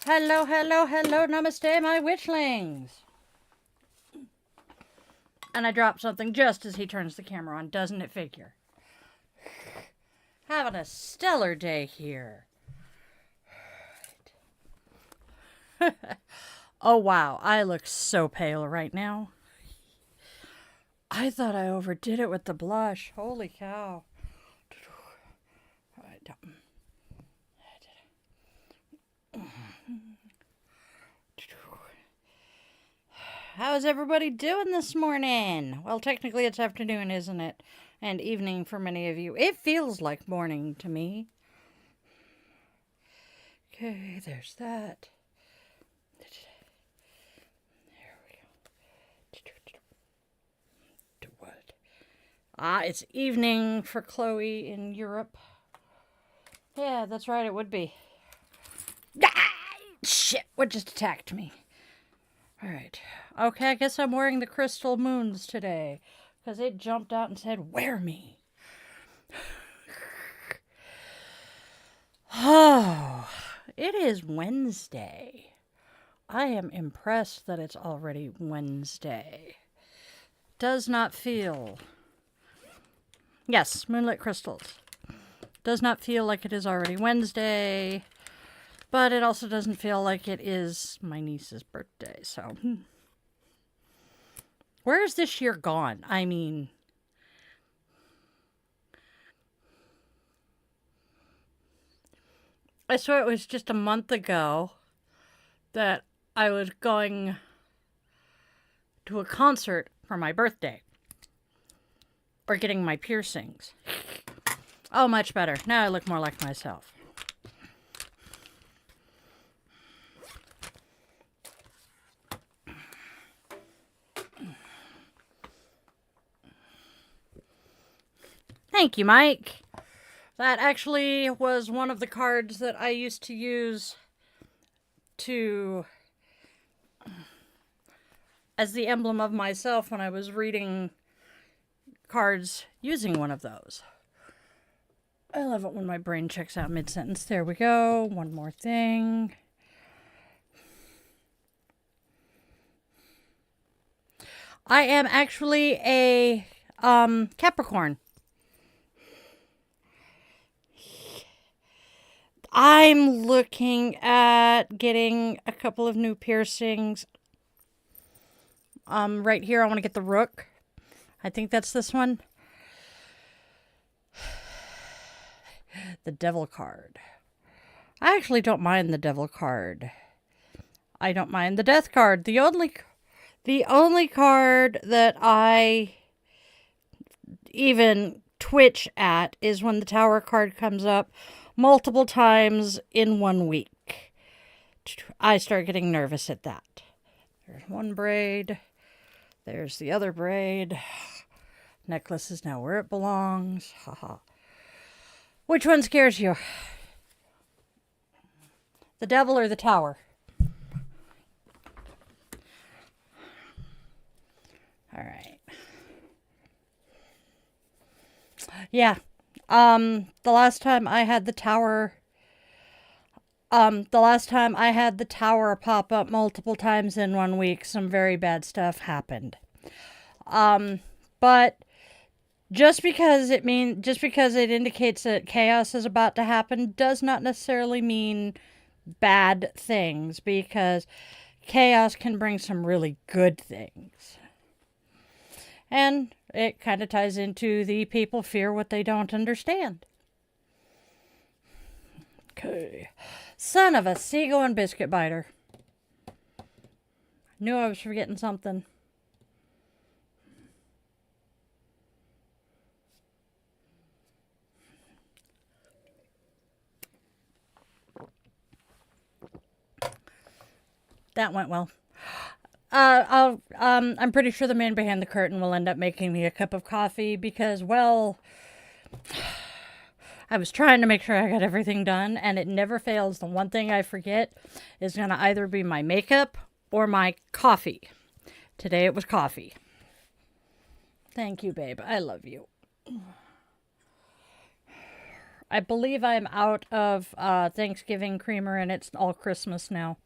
Hello, hello, hello, namaste, my witchlings. And I dropped something just as he turns the camera on. Doesn't it figure? Having a stellar day here. Oh, wow. I look so pale right now. I thought I overdid it with the blush. Holy cow. How's everybody doing this morning? Well, technically it's afternoon, isn't it? And evening for many of you. It feels like morning to me. Okay, there's that. There we go. To what? It's evening for Chloe in Europe. Yeah, that's right, it would be. Ah, shit, what just attacked me? All right. Okay, I guess I'm wearing the crystal moons today because it jumped out and said, wear me. Oh, it is Wednesday. I am impressed that it's already Wednesday. Does not feel... Yes, moonlit crystals. Does not feel like it is already Wednesday. But it also doesn't feel like it is my niece's birthday, so... Where is this year gone? I mean... I swear it was just a month ago that I was going to a concert for my birthday. Or getting my piercings. Oh, much better. Now I look more like myself. Thank you, Mike. That actually was one of the cards that I used to use as the emblem of myself when I was reading cards using one of those. I love it when my brain checks out mid-sentence. There we go. One more thing. I am actually a Capricorn. I'm looking at getting a couple of new piercings. Right here, I want to get the Rook. I think that's this one. The Devil card. I actually don't mind the Devil card. I don't mind the Death card. The only card that I even twitch at is when the Tower card comes up multiple times in 1 week. I start getting nervous at that. There's one braid. There's the other braid. Necklace is now where it belongs. Haha. Which one scares you? The devil or the Tower? All right. Yeah. The last time I had the Tower pop up multiple times in 1 week, some very bad stuff happened. But just because it indicates that chaos is about to happen does not necessarily mean bad things, because chaos can bring some really good things. And it kind of ties into the people fear what they don't understand. Okay. Son of a seagoing biscuit biter. Knew I was forgetting something. That went well. I'm pretty sure the man behind the curtain will end up making me a cup of coffee because, well, I was trying to make sure I got everything done, and it never fails. The one thing I forget is going to either be my makeup or my coffee. Today it was coffee. Thank you, babe. I love you. I believe I'm out of Thanksgiving creamer, and it's all Christmas now.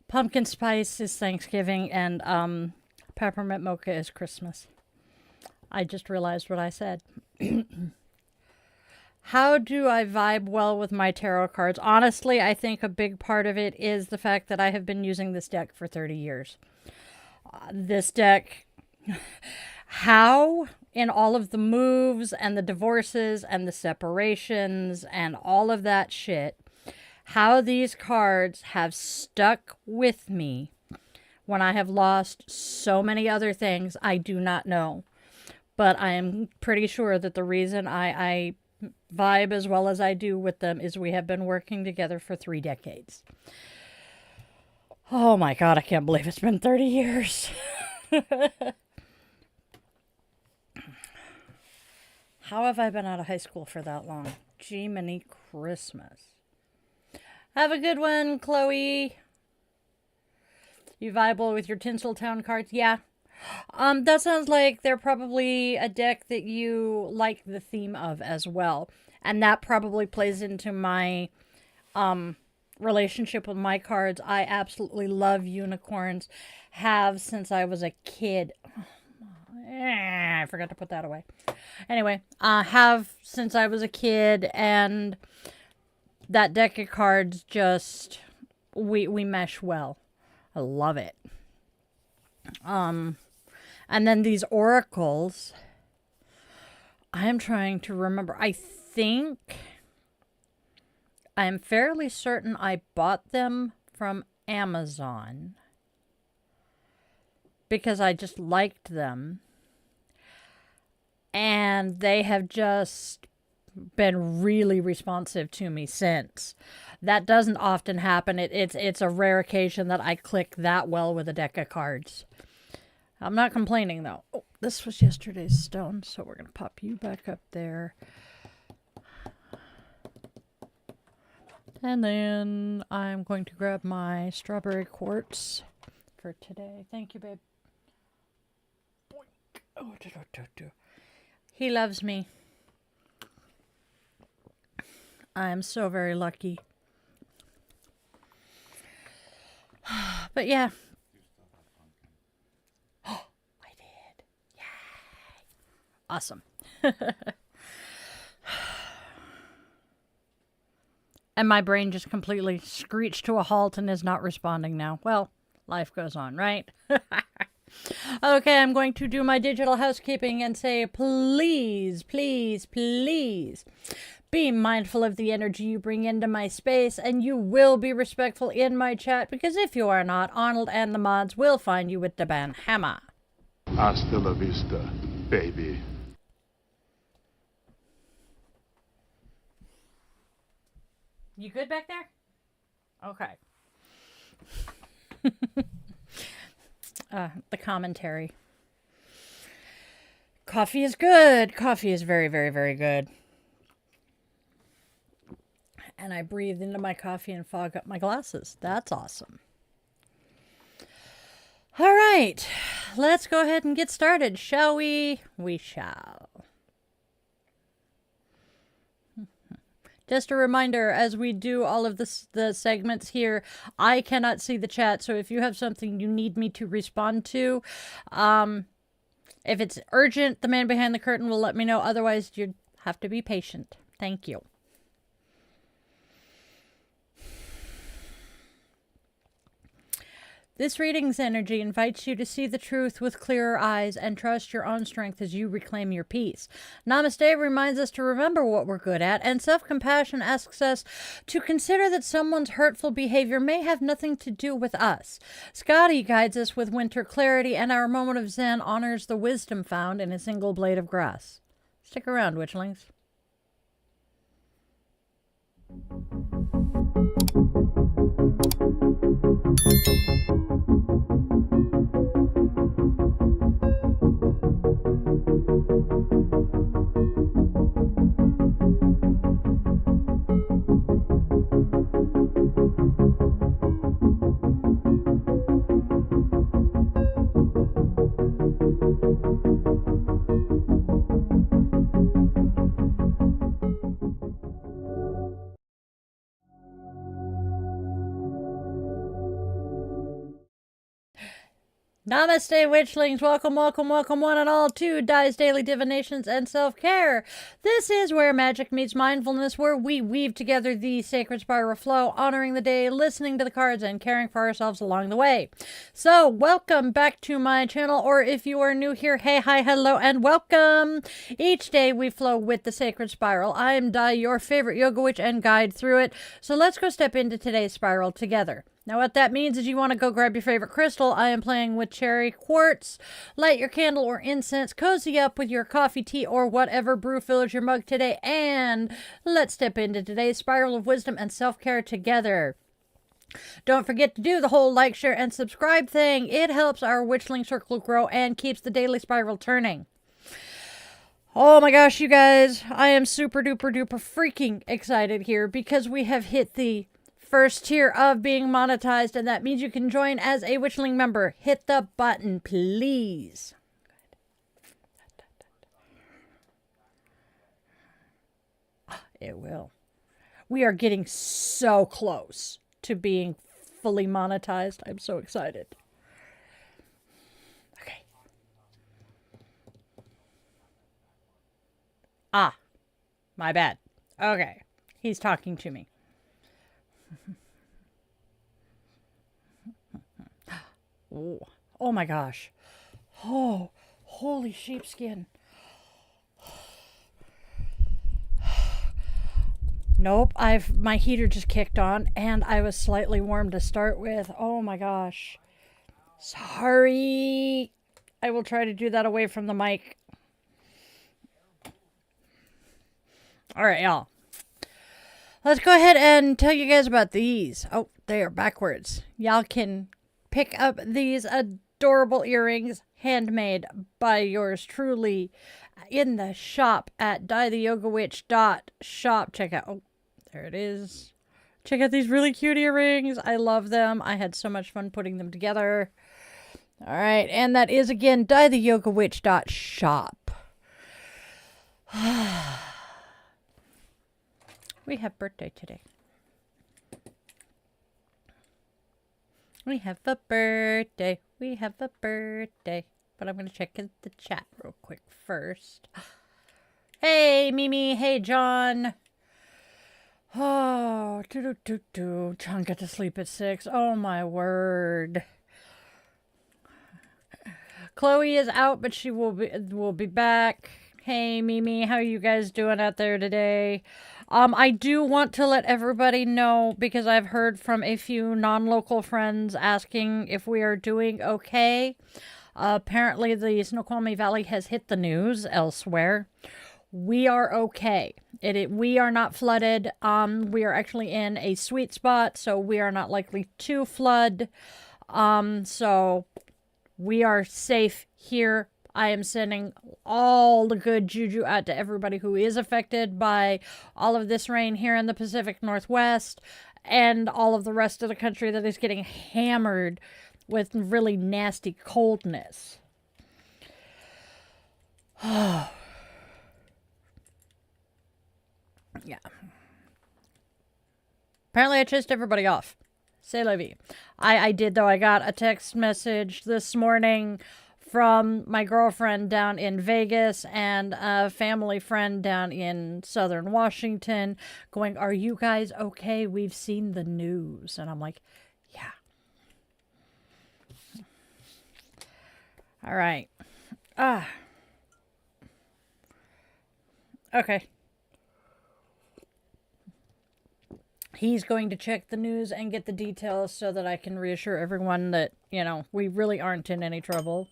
Pumpkin spice is Thanksgiving, and peppermint mocha is Christmas. I just realized what I said. How do I vibe well with my tarot cards? Honestly, I think a big part of it is the fact that I have been using this deck for 30 years. This deck, how in all of the moves and the divorces and the separations and all of that shit, how these cards have stuck with me when I have lost so many other things, I do not know. But I am pretty sure that the reason I vibe as well as I do with them is we have been working together for 3 decades. Oh my God, I can't believe it's been 30 years. How have I been out of high school for that long? Jiminy Christmas. Have a good one, Chloe. You vibe with your Tinseltown cards? Yeah. That sounds like they're probably a deck that you like the theme of as well. And that probably plays into my relationship with my cards. I absolutely love unicorns. Have since I was a kid. I forgot to put that away. Anyway, have since I was a kid, and that deck of cards just, we mesh well. I love it. And then these oracles, I am trying to remember. I'm fairly certain I bought them from Amazon because I just liked them. And they have just been really responsive to me since. That doesn't often happen. It's a rare occasion that I click that well with a deck of cards. I'm not complaining though. Oh, this was yesterday's stone, so we're going to pop you back up there. And then I'm going to grab my strawberry quartz for today. Thank you, babe. Boink. Oh, he loves me. I'm so very lucky. But yeah. Oh, I did. Yay. Awesome. And my brain just completely screeched to a halt and is not responding now. Well, life goes on, right? Okay, I'm going to do my digital housekeeping and say, please, please, please Be mindful of the energy you bring into my space, and you will be respectful in my chat, because if you are not, Arnold and the mods will find you with the ban hammer. Hasta la vista, baby. You good back there? Okay. The commentary. Coffee is good. Coffee is very, very, very good. And I breathe into my coffee and fog up my glasses. That's awesome. All right. Let's go ahead and get started, shall we? We shall. Just a reminder, as we do all of the segments here, I cannot see the chat, so if you have something you need me to respond to, if it's urgent, the man behind the curtain will let me know. Otherwise, you have to be patient. Thank you. This reading's energy invites you to see the truth with clearer eyes and trust your own strength as you reclaim your peace. Namaste reminds us to remember what we're good at, and self-compassion asks us to consider that someone's hurtful behavior may have nothing to do with us. Scotty guides us with winter clarity, and our moment of Zen honors the wisdom found in a single blade of grass. Stick around, Witchlings. Namaste, Witchlings. Welcome, welcome, welcome one and all to Di's Daily Divinations and Self-Care. This is where magic meets mindfulness, where we weave together the sacred spiral flow, honoring the day, listening to the cards, and caring for ourselves along the way. So, welcome back to my channel, or if you are new here, hey, hi, hello, and welcome. Each day we flow with the sacred spiral. I am Di, your favorite yoga witch and guide through it. So let's go step into today's spiral together. Now what that means is you want to go grab your favorite crystal. I am playing with cherry quartz. Light your candle or incense. Cozy up with your coffee, tea, or whatever brew fills your mug today. And let's step into today's spiral of wisdom and self-care together. Don't forget to do the whole like, share, and subscribe thing. It helps our Witchling circle grow and keeps the daily spiral turning. Oh my gosh, you guys. I am super duper duper freaking excited here because we have hit the first tier of being monetized, and that means you can join as a Witchling member. Hit the button, please. It will. We are getting so close to being fully monetized. I'm so excited. Okay. Ah, my bad. Okay. He's talking to me. Oh my gosh. Oh, holy sheepskin. Nope, my heater just kicked on and I was slightly warm to start with. Oh my gosh. Sorry. I will try to do that away from the mic. All right, y'all. Let's go ahead and tell you guys about these. Oh, they are backwards. Y'all can pick up these adorable earrings, handmade by yours truly, in the shop at dietheyogawitch.shop. Check out, oh, there it is. Check out these really cute earrings. I love them. I had so much fun putting them together. All right, and that is, again, dietheyogawitch.shop. We have birthday today. We have a birthday. We have a birthday. But I'm going to check the chat real quick first. Hey, Mimi. Hey, John. Oh, John got to sleep at 6. Oh, my word. Chloe is out, but she will be back. Hey, Mimi, how are you guys doing out there today? I do want to let everybody know, because I've heard from a few non-local friends asking if we are doing okay. Apparently, the Snoqualmie Valley has hit the news elsewhere. We are okay. We are not flooded. We are actually in a sweet spot, so we are not likely to flood. So we are safe here. I am sending all the good juju out to everybody who is affected by all of this rain here in the Pacific Northwest and all of the rest of the country that is getting hammered with really nasty coldness. Yeah. Apparently I chased everybody off. C'est la vie. I did, though. I got a text message this morning from my girlfriend down in Vegas and a family friend down in southern Washington going, "Are you guys okay? We've seen the news." And I'm like, yeah. All right. Okay. He's going to check the news and get the details so that I can reassure everyone that, we really aren't in any trouble.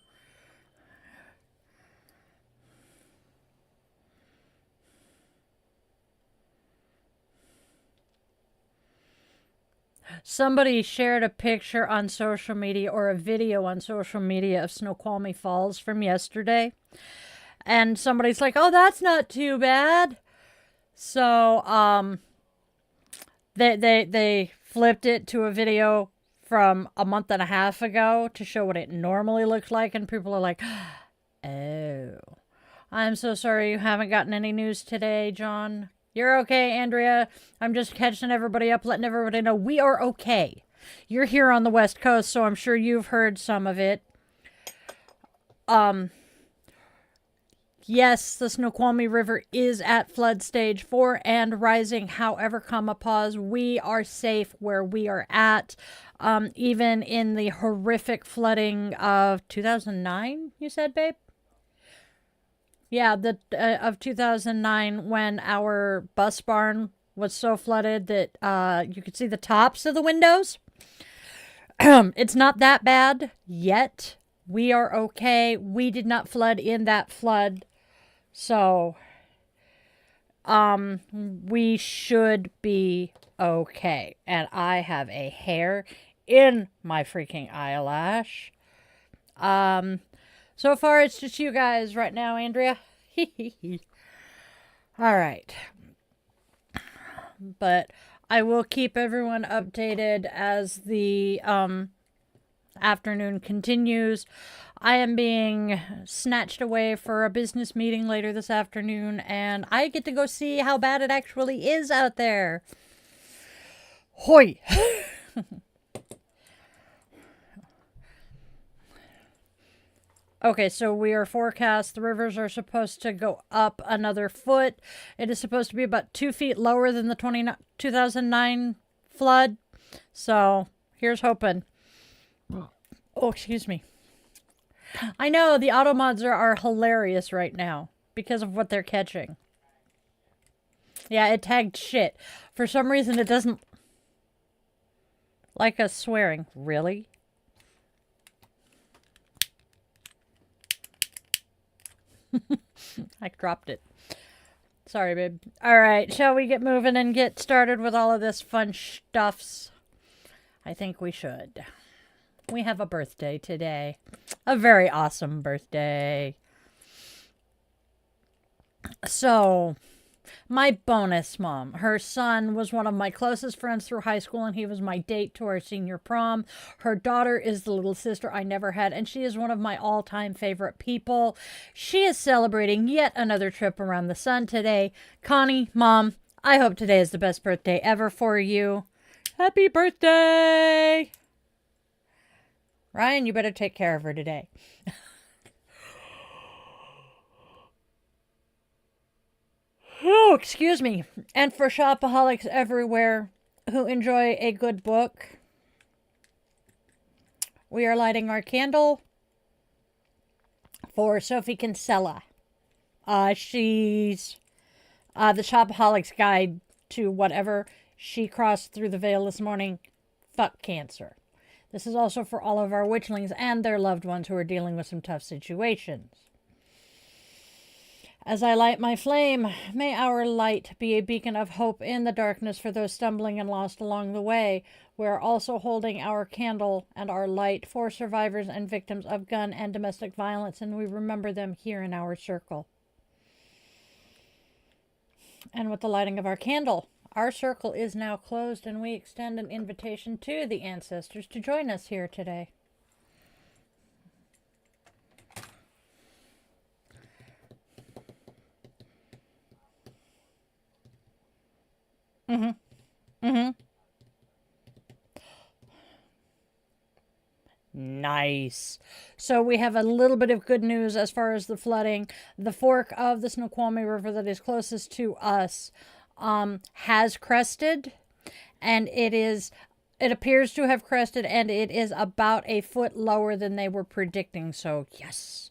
Somebody shared a picture on social media or a video on social media of Snoqualmie Falls from yesterday. And somebody's like, "Oh, that's not too bad." So, they flipped it to a video from a month and a half ago to show what it normally looks like. And people are like, "Oh, I'm so sorry you haven't gotten any news today, John." You're okay, Andrea. I'm just catching everybody up, letting everybody know we are okay. You're here on the West Coast, so I'm sure you've heard some of it. Yes, the Snoqualmie River is at flood stage 4 and rising. However, pause, we are safe where we are at. Even in the horrific flooding of 2009, you said, babe? Yeah, of 2009, when our bus barn was so flooded that you could see the tops of the windows. It's not that bad yet. We are okay. We did not flood in that flood. So, we should be okay. And I have a hair in my freaking eyelash. So far, it's just you guys right now, Andrea. All right. But I will keep everyone updated as the afternoon continues. I am being snatched away for a business meeting later this afternoon, and I get to go see how bad it actually is out there. Hoi! Okay, so we are forecast. The rivers are supposed to go up another foot. It is supposed to be about 2 feet lower than the 2009 flood. So, here's hoping. Oh, excuse me. I know, the auto mods are hilarious right now because of what they're catching. Yeah, it tagged shit. For some reason, it doesn't like us swearing. Really? I dropped it. Sorry, babe. All right, shall we get moving and get started with all of this fun stuffs? I think we should. We have a birthday today. A very awesome birthday. So, my bonus mom, her son was one of my closest friends through high school, and he was my date to our senior prom. Her daughter is the little sister I never had, and she is one of my all-time favorite people. She is celebrating yet another trip around the sun today. Connie, Mom, I hope today is the best birthday ever for you. Happy birthday! Ryan, you better take care of her today. Oh, excuse me. And for shopaholics everywhere who enjoy a good book, we are lighting our candle for Sophie Kinsella. She's the Shopaholic's Guide to Whatever. She crossed through the veil this morning. Fuck cancer. This is also for all of our witchlings and their loved ones who are dealing with some tough situations. As I light my flame, may our light be a beacon of hope in the darkness for those stumbling and lost along the way. We are also holding our candle and our light for survivors and victims of gun and domestic violence, and we remember them here in our circle. And with the lighting of our candle, our circle is now closed, and we extend an invitation to the ancestors to join us here today. Nice. So we have a little bit of good news as far as the flooding. The fork of the Snoqualmie River that is closest to us has crested, and it appears to have crested, and it is about a foot lower than they were predicting. So yes.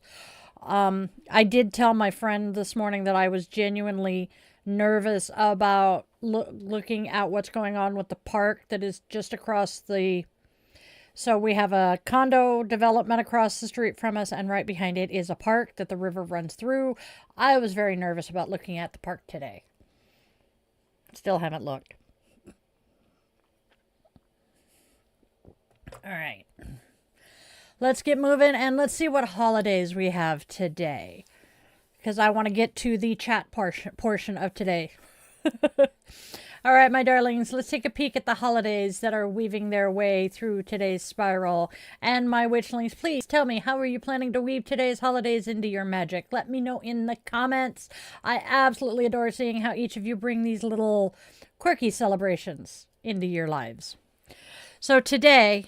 I did tell my friend this morning that I was genuinely nervous about looking at what's going on with the park that is just across the... So we have a condo development across the street from us, and right behind it is a park that the river runs through. I was very nervous about looking at the park today. Still haven't looked. All right. Let's get moving and let's see what holidays we have today, because I want to get to the chat portion of today. All right, my darlings, let's take a peek at the holidays that are weaving their way through today's spiral. And my witchlings, please tell me, how are you planning to weave today's holidays into your magic? Let me know in the comments. I absolutely adore seeing how each of you bring these little quirky celebrations into your lives. So today,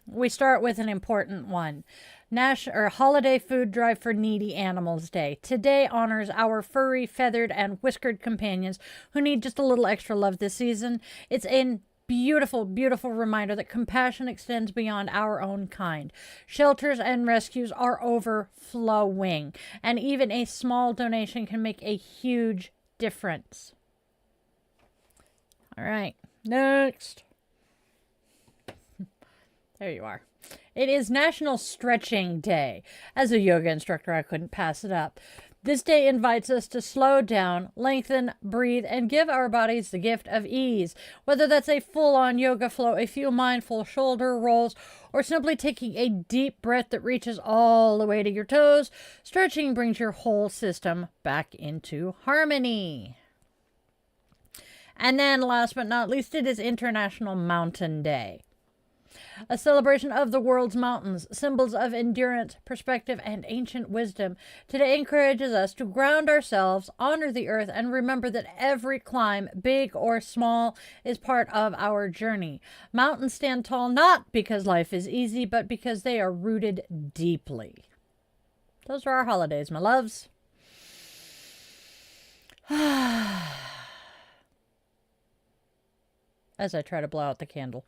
we start with an important one. Holiday Food Drive for Needy Animals Day. Today honors our furry, feathered, and whiskered companions who need just a little extra love this season. It's a beautiful, beautiful reminder that compassion extends beyond our own kind. Shelters and rescues are overflowing, and even a small donation can make a huge difference. All right, next. There you are. It is National Stretching Day. As a yoga instructor, I couldn't pass it up. This day invites us to slow down, lengthen, breathe, and give our bodies the gift of ease. Whether that's a full-on yoga flow, a few mindful shoulder rolls, or simply taking a deep breath that reaches all the way to your toes, stretching brings your whole system back into harmony. And then, last but not least, it is International Mountain Day. A celebration of the world's mountains, symbols of endurance, perspective, and ancient wisdom. Today encourages us to ground ourselves, honor the earth, and remember that every climb, big or small, is part of our journey. Mountains stand tall not because life is easy, but because they are rooted deeply. Those are our holidays, my loves. As I try to blow out the candle.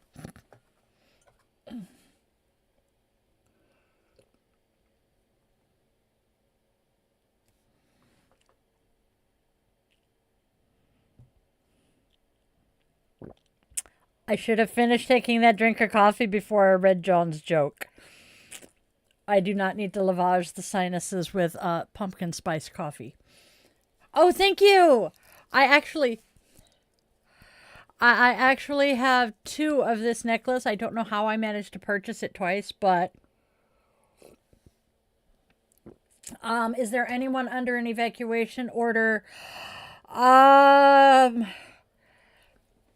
I should have finished taking that drink of coffee before I read John's joke. I do not need to lavage the sinuses with pumpkin spice coffee. Oh, thank you! I actually have 2 of this necklace. I don't know how I managed to purchase it twice, but is there anyone under an evacuation order?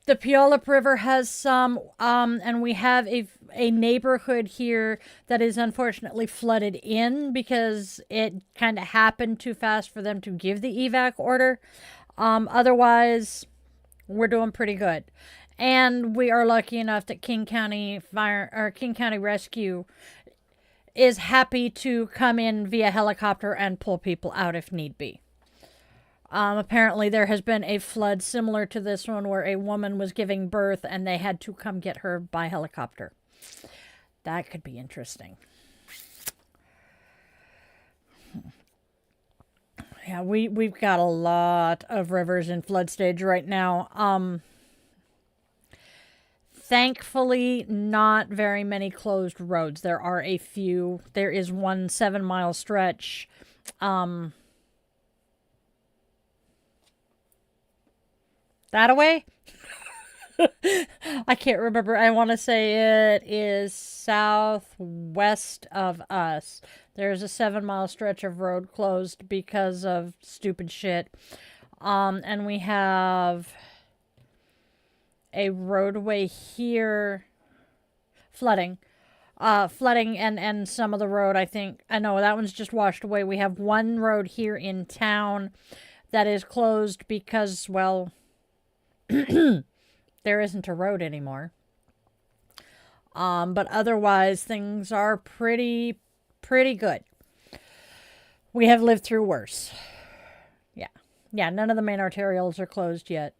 The Puyallup River has some, and we have a neighborhood here that is unfortunately flooded in because it kind of happened too fast for them to give the evac order. Otherwise, we're doing pretty good. And we are lucky enough that King County Rescue is happy to come in via helicopter and pull people out if need be. Apparently there has been a flood similar to this one where a woman was giving birth and they had to come get her by helicopter. That could be interesting. Yeah, we've got a lot of rivers in flood stage right now. Thankfully, not very many closed roads. There are a few. There is one 7-mile stretch. That away? I can't remember. I want to say it is southwest of us. There's a 7-mile stretch of road closed because of stupid shit. And we have a roadway here flooding. Flooding and some of the road, I think. I know that one's just washed away. We have one road here in town that is closed because, well, there isn't a road anymore. But otherwise, things are pretty good. We have lived through worse. Yeah, none of the main arterials are closed yet.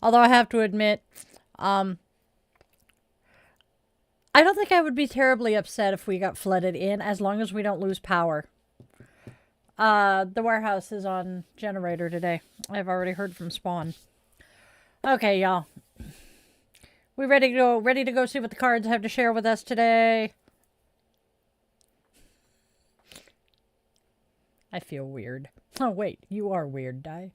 Although I have to admit, I don't think I would be terribly upset if we got flooded in, as long as we don't lose power. The warehouse is on generator today. I've already heard from Spawn. Okay, y'all. We ready to go? Ready to go see what the cards have to share with us today? I feel weird. Oh, wait. You are weird, Di.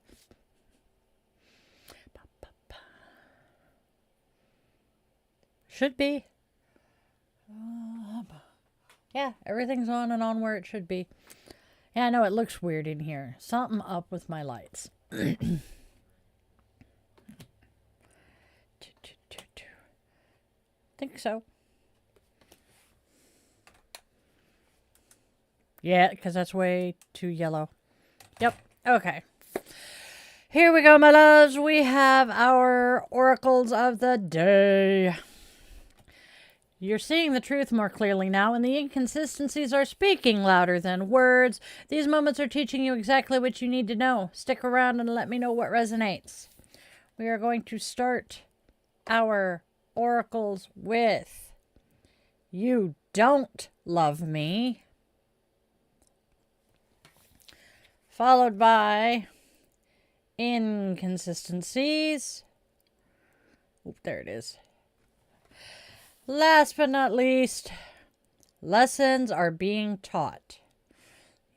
Should be. Yeah, everything's on and on where it should be. Yeah, I know it looks weird in here. Something up with my lights. Think so. Yeah, because that's way too yellow. Yep. Okay. Here we go, my loves. We have our oracles of the day. You're seeing the truth more clearly now, and the inconsistencies are speaking louder than words. These moments are teaching you exactly what you need to know. Stick around and let me know what resonates. We are going to start our oracles with "You don't love me," followed by "Inconsistencies." Oop, there it is. Last but not least, lessons are being taught.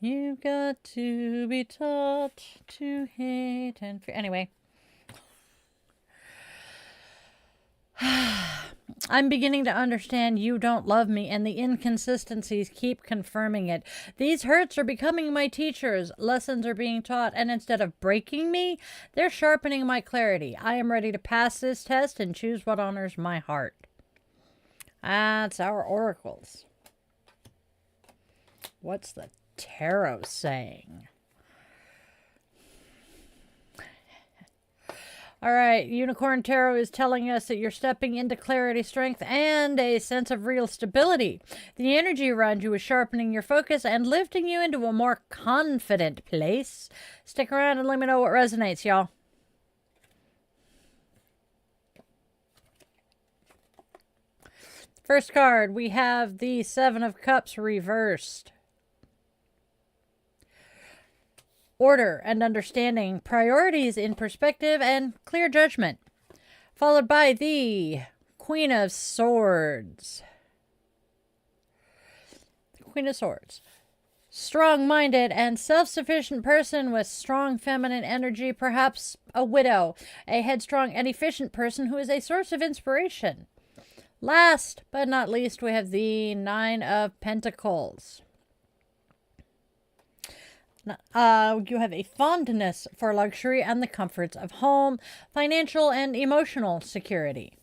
You've got to be taught to hate and fear. Anyway. I'm beginning to understand you don't love me, and the inconsistencies keep confirming it. These hurts are becoming my teachers. Lessons are being taught, and instead of breaking me, they're sharpening my clarity. I am ready to pass this test and choose what honors my heart. That's our oracles. What's the tarot saying? All right, Unicorn Tarot is telling us that you're stepping into clarity, strength, and a sense of real stability. The energy around you is sharpening your focus and lifting you into a more confident place. Stick around and let me know what resonates, y'all. First card, we have the Seven of Cups reversed. Order and understanding, priorities in perspective, and clear judgment. Followed by the Queen of Swords. The Queen of Swords. Strong-minded and self-sufficient person with strong feminine energy, perhaps a widow. A headstrong and efficient person who is a source of inspiration. Last but not least, we have the Nine of Pentacles. You have a fondness for luxury and the comforts of home, financial and emotional security.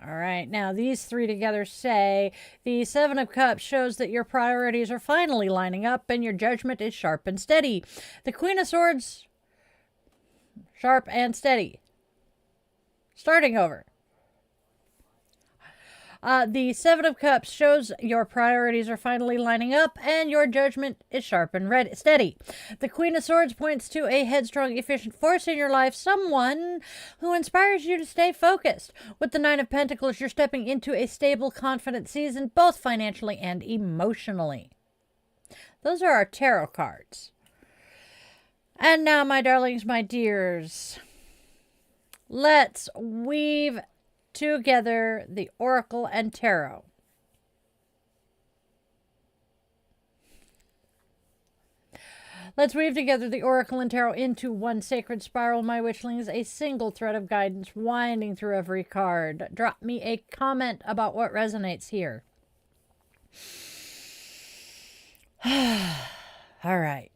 All right, now these three together say the Seven of Cups shows that your priorities are finally lining up and your judgment is sharp and steady. The Queen of Swords, sharp and steady. Starting over. The Seven of Cups shows your priorities are finally lining up and your judgment is sharp and steady. The Queen of Swords points to a headstrong, efficient force in your life, someone who inspires you to stay focused. With the Nine of Pentacles, you're stepping into a stable, confident season, both financially and emotionally. Those are our tarot cards. And now, my darlings, my dears, let's weave together the Oracle and Tarot. Let's weave together the Oracle and Tarot into one sacred spiral, my witchlings, a single thread of guidance winding through every card. Drop me a comment about what resonates here. All right.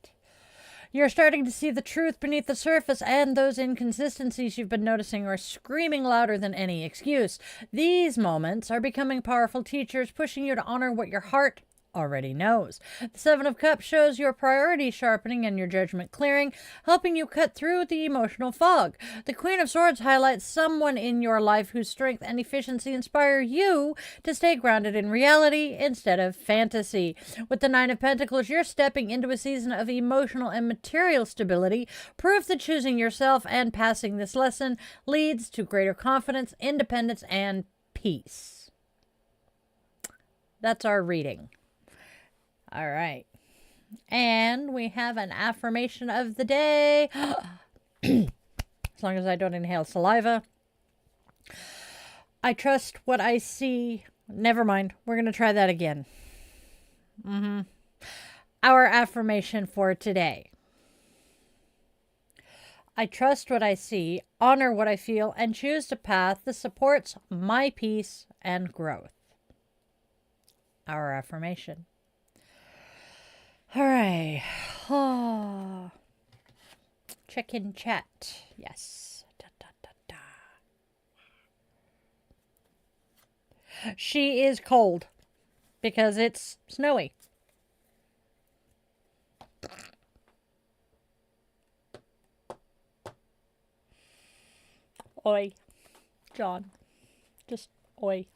You're starting to see the truth beneath the surface, and those inconsistencies you've been noticing are screaming louder than any excuse. These moments are becoming powerful teachers, pushing you to honor what your heart already knows. The Seven of Cups shows your priorities sharpening and your judgment clearing, helping you cut through the emotional fog. The Queen of Swords highlights someone in your life whose strength and efficiency inspire you to stay grounded in reality instead of fantasy. With the Nine of Pentacles, you're stepping into a season of emotional and material stability, proof that choosing yourself and passing this lesson leads to greater confidence, independence, and peace. That's our reading. All right. And we have an affirmation of the day. As long as I don't inhale saliva. I trust what I see. Never mind. We're going to try that again. Our affirmation for today. I trust what I see, honor what I feel, and choose a path that supports my peace and growth. Our affirmation. All right. Oh. Check in chat. Yes. Da, da, da, da. She is cold because it's snowy. Oi, John. Just oi.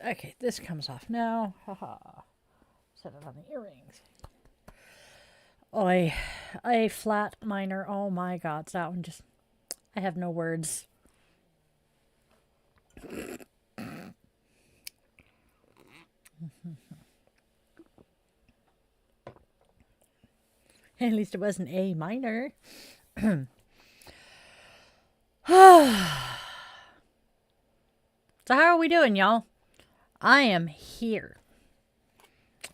Okay, this comes off now. Haha. Set it on the earrings. Oi. A flat minor. Oh my god. That one just... I have no words. At least it wasn't A minor. So how are we doing, y'all? I am here.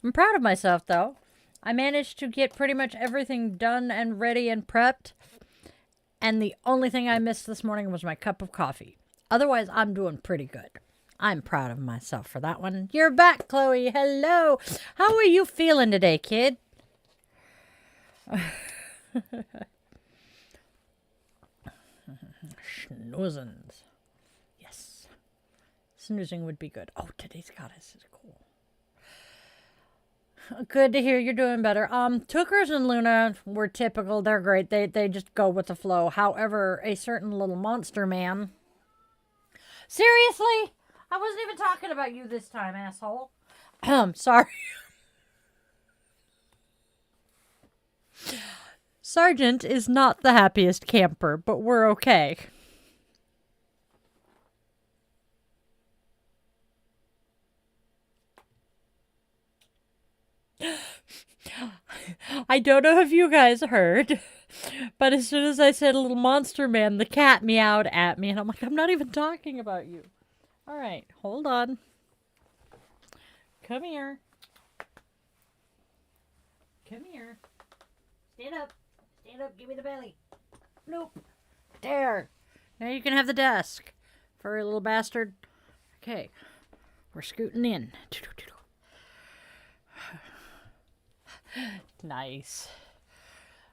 I'm proud of myself, though. I managed to get pretty much everything done and ready and prepped. And the only thing I missed this morning was my cup of coffee. Otherwise, I'm doing pretty good. I'm proud of myself for that one. You're back, Chloe. Hello. How are you feeling today, kid? Schnoozens. Yes. Snoozing would be good. Oh, today's goddess is cool. Good to hear you're doing better. Tookers and Luna were typical. They're great. They just go with the flow. However, a certain little monster man. Seriously? I wasn't even talking about you this time, asshole. Sorry. Sergeant is not the happiest camper, but we're okay. I don't know if you guys heard, but as soon as I said a little monster man, the cat meowed at me, and I'm like, I'm not even talking about you. All right, hold on. Come here. Come here. Stand up. Stand up. Give me the belly. Nope. There. Now you can have the desk. Furry little bastard. Okay. We're scooting in. Nice.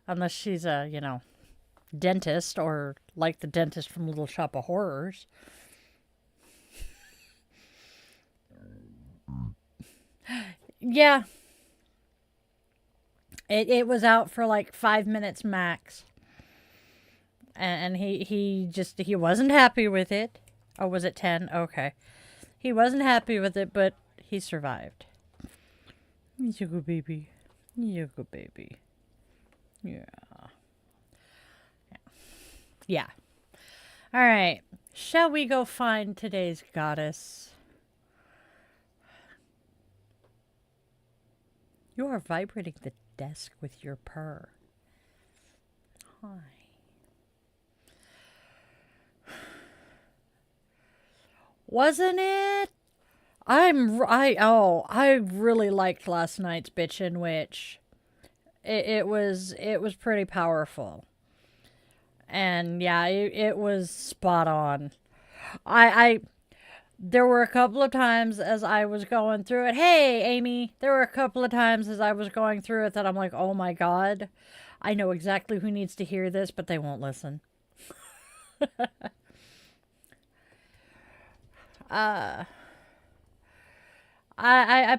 Unless she's a, dentist or like the dentist from Little Shop of Horrors. Yeah. It was out for like 5 minutes max. And he wasn't happy with it. Oh, was it 10? Okay. He wasn't happy with it, but he survived. He's a good baby. He's a good baby. Yeah. Yeah. All right. Shall we go find today's goddess? You are vibrating the desk with your purr. Hi. Wasn't it? I really liked last night's Bitchin' Witch. It was pretty powerful. And yeah, it was spot on. I there were a couple of times as I was going through it. Hey, Amy, there were a couple of times as I was going through it that I'm like, "Oh my god. I know exactly who needs to hear this, but they won't listen." I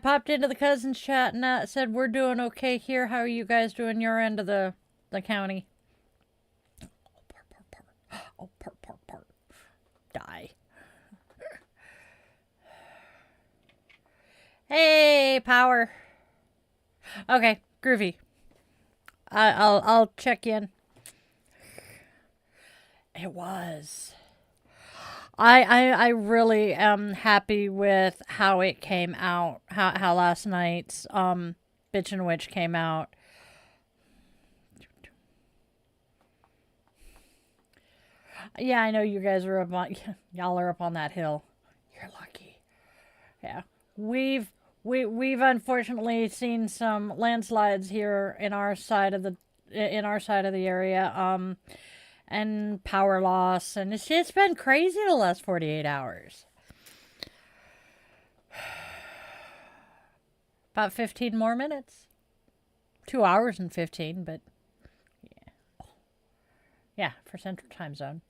popped into the cousins chat and said, "We're doing okay here. How are you guys doing your end of the county?" Oh, part. Die. Hey, power. Okay, groovy. I'll check in. It was. I really am happy with how it came out. How last night's Bitchin' Witch came out. Yeah, I know you guys are up on y'all are up on that hill. You're lucky. Yeah. We've unfortunately seen some landslides here in our side of the area. And power loss, and it's been crazy the last 48 hours. About 15 more minutes. 2 hours and 15, but yeah. Yeah, for Central Time Zone.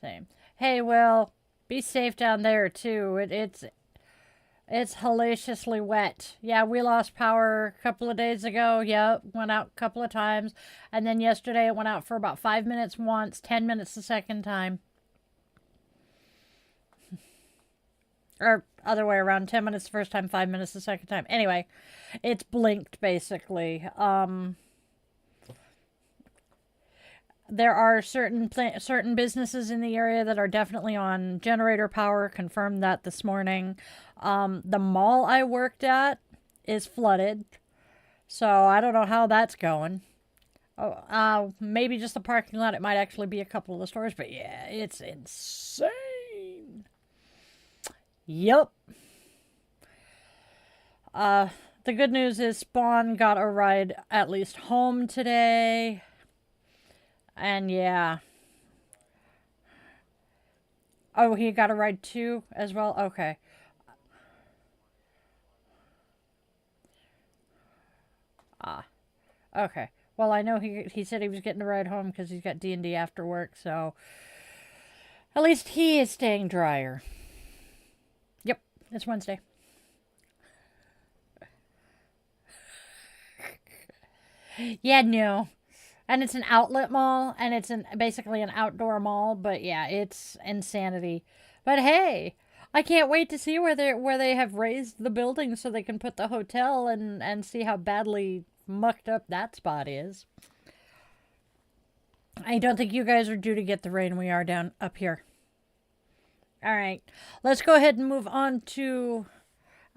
Same. Hey, Will, be safe down there, too. It's hellaciously wet. Yeah, we lost power a couple of days ago. Yep, went out a couple of times. And then yesterday it went out for about 5 minutes once, 10 minutes the second time. Or other way around, 10 minutes the first time, 5 minutes the second time. Anyway, it's blinked basically. There are certain businesses in the area that are definitely on generator power. Confirmed that this morning. The mall I worked at is flooded, so I don't know how that's going. Maybe just the parking lot. It might actually be a couple of the stores, but yeah, it's insane. Yep. The good news is Spawn got a ride at least home today. And yeah. Oh, he got a ride too as well? Okay. Okay. Well, I know he said he was getting a ride home because he's got D&D after work, so at least he is staying drier. Yep, it's Wednesday. Yeah, no. And it's an outlet mall, and it's basically an outdoor mall, but yeah, it's insanity. But hey, I can't wait to see where they have raised the building so they can put the hotel and see how badly mucked up that spot is. I don't think you guys are due to get the rain we are down up here. All right, let's go ahead and move on to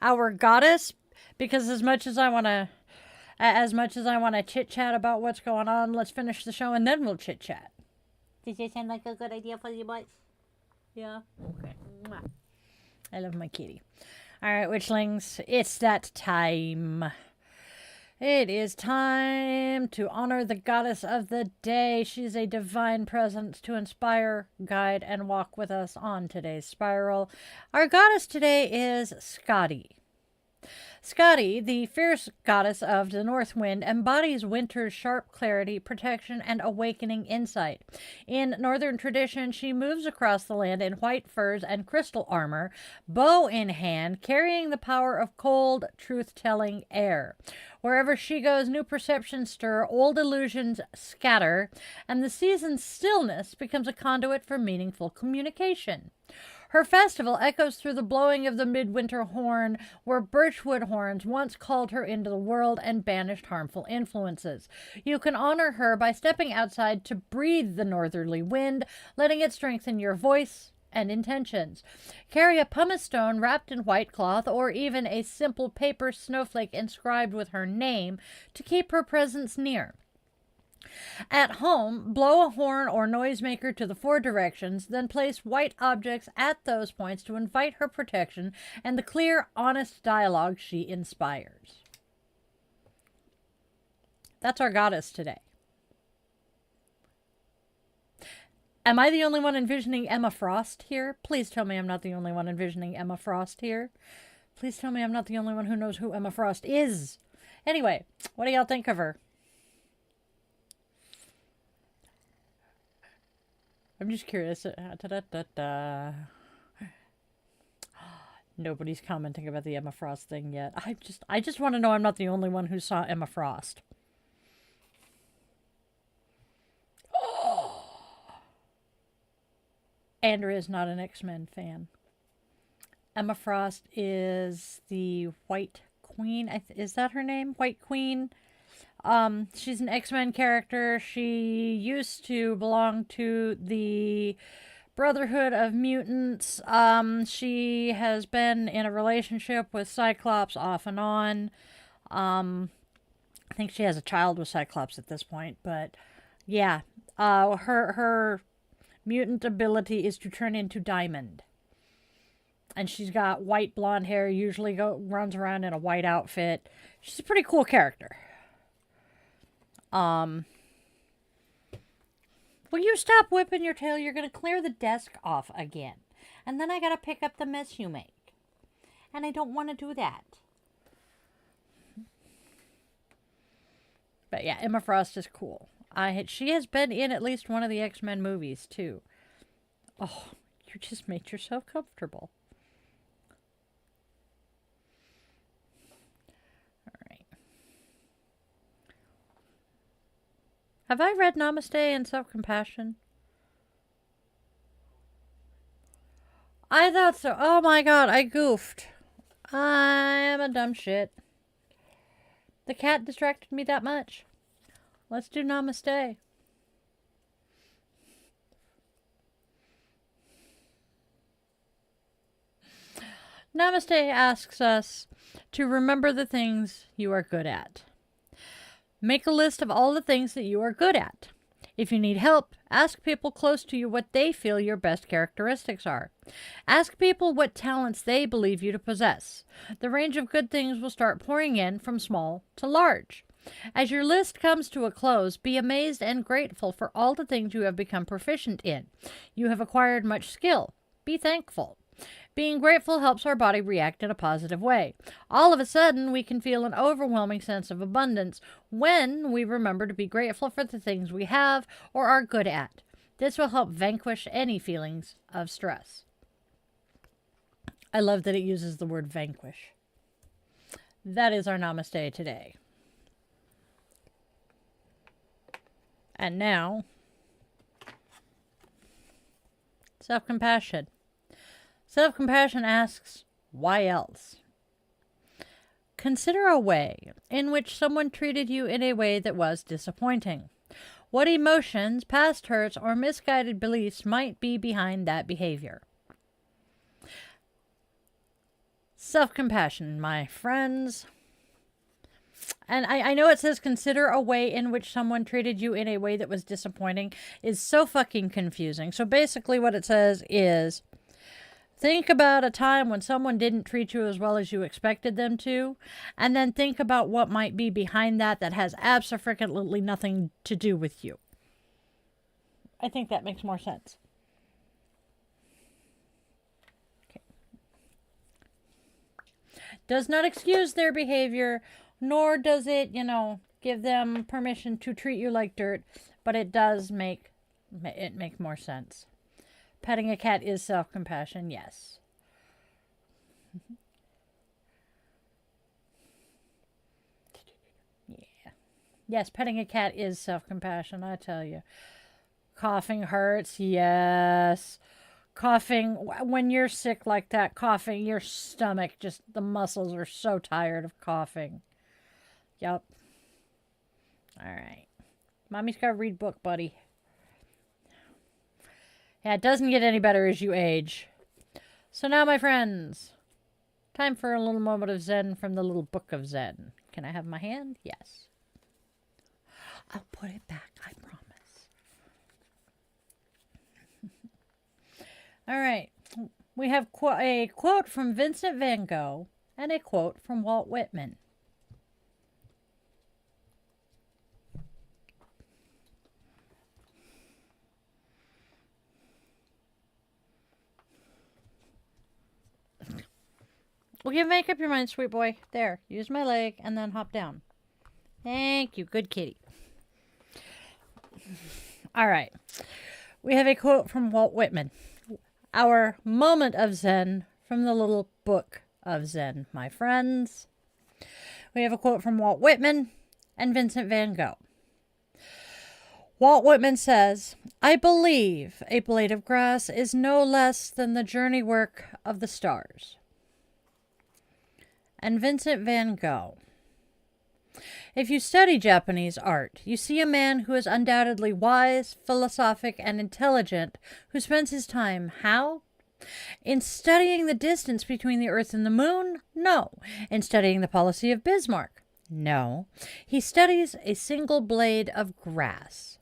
our goddess, because as much as I want to chit-chat about what's going on, let's finish the show and then we'll chit-chat. Does that sound like a good idea for you boys? Yeah? Okay. I love my kitty. All right, Witchlings, it's that time. It is time to honor the goddess of the day. She's a divine presence to inspire, guide, and walk with us on today's spiral. Our goddess today is Scotty. Skadi, the fierce goddess of the north wind, embodies winter's sharp clarity, protection, and awakening insight. In northern tradition, she moves across the land in white furs and crystal armor, bow in hand, carrying the power of cold, truth-telling air. Wherever she goes, new perceptions stir, old illusions scatter, and the season's stillness becomes a conduit for meaningful communication. Her festival echoes through the blowing of the midwinter horn, where birchwood horns once called her into the world and banished harmful influences. You can honor her by stepping outside to breathe the northerly wind, letting it strengthen your voice and intentions. Carry a pumice stone wrapped in white cloth, or even a simple paper snowflake inscribed with her name to keep her presence near. At home, blow a horn or noisemaker to the 4 directions, then place white objects at those points to invite her protection and the clear, honest dialogue she inspires. That's our goddess today. Am I the only one envisioning Emma Frost here? Please tell me I'm not the only one envisioning Emma Frost here. Please tell me I'm not the only one who knows who Emma Frost is. Anyway, what do y'all think of her? I'm just curious. Nobody's commenting about the Emma Frost thing yet. I just want to know I'm not the only one who saw Emma Frost. Andrea is not an X-Men fan. Emma Frost is the White Queen. Is that her name? White Queen. She's an X-Men character. She used to belong to the Brotherhood of Mutants. She has been in a relationship with Cyclops off and on. I think she has a child with Cyclops at this point, but yeah. Her mutant ability is to turn into Diamond. And she's got white blonde hair, usually runs around in a white outfit. She's a pretty cool character. Will you stop whipping your tail? You're going to clear the desk off again. And then I got to pick up the mess you make. And I don't want to do that. But yeah, Emma Frost is cool. She has been in at least one of the X-Men movies, too. Oh, you just made yourself comfortable. Have I read Namaste and Self-Compassion? I thought so. Oh my god, I goofed. I'm a dumb shit. The cat distracted me that much. Let's do Namaste. Namaste asks us to remember the things you are good at. Make a list of all the things that you are good at. If you need help, ask people close to you what they feel your best characteristics are. Ask people what talents they believe you to possess. The range of good things will start pouring in from small to large. As your list comes to a close, be amazed and grateful for all the things you have become proficient in. You have acquired much skill. Be thankful. Being grateful helps our body react in a positive way. All of a sudden, we can feel an overwhelming sense of abundance when we remember to be grateful for the things we have or are good at. This will help vanquish any feelings of stress. I love that it uses the word vanquish. That is our Namaste today. And now, self-compassion. Self-compassion asks, why else? Consider a way in which someone treated you in a way that was disappointing. What emotions, past hurts, or misguided beliefs might be behind that behavior? Self-compassion, my friends. And I know it says consider a way in which someone treated you in a way that was disappointing is so fucking confusing. So basically what it says is, think about a time when someone didn't treat you as well as you expected them to, and then think about what might be behind that has absolutely nothing to do with you. I think that makes more sense. Okay. Does not excuse their behavior, nor does it, give them permission to treat you like dirt, but it does make more sense. Petting a cat is self-compassion, yes. Yeah. Yes, petting a cat is self-compassion, I tell you. Coughing hurts, yes. Coughing, when you're sick like that, coughing, your stomach, just the muscles are so tired of coughing. Yep. All right. Mommy's got to read book, buddy. Yeah, it doesn't get any better as you age. So now, my friends, time for a little moment of Zen from the Little Book of Zen. Can I have my hand? Yes. I'll put it back, I promise. All right. We have a quote from Vincent van Gogh and a quote from Walt Whitman. Well, you make up your mind, sweet boy. There, use my leg and then hop down. Thank you, good kitty. All right. We have a quote from Walt Whitman. Our moment of Zen from the Little Book of Zen, my friends. We have a quote from Walt Whitman and Vincent van Gogh. Walt Whitman says, "I believe a blade of grass is no less than the journey work of the stars." And Vincent van Gogh. If you study Japanese art, you see a man who is undoubtedly wise, philosophic, and intelligent, who spends his time, how? In studying the distance between the earth and the moon? No. In studying the policy of Bismarck? No. He studies a single blade of grass.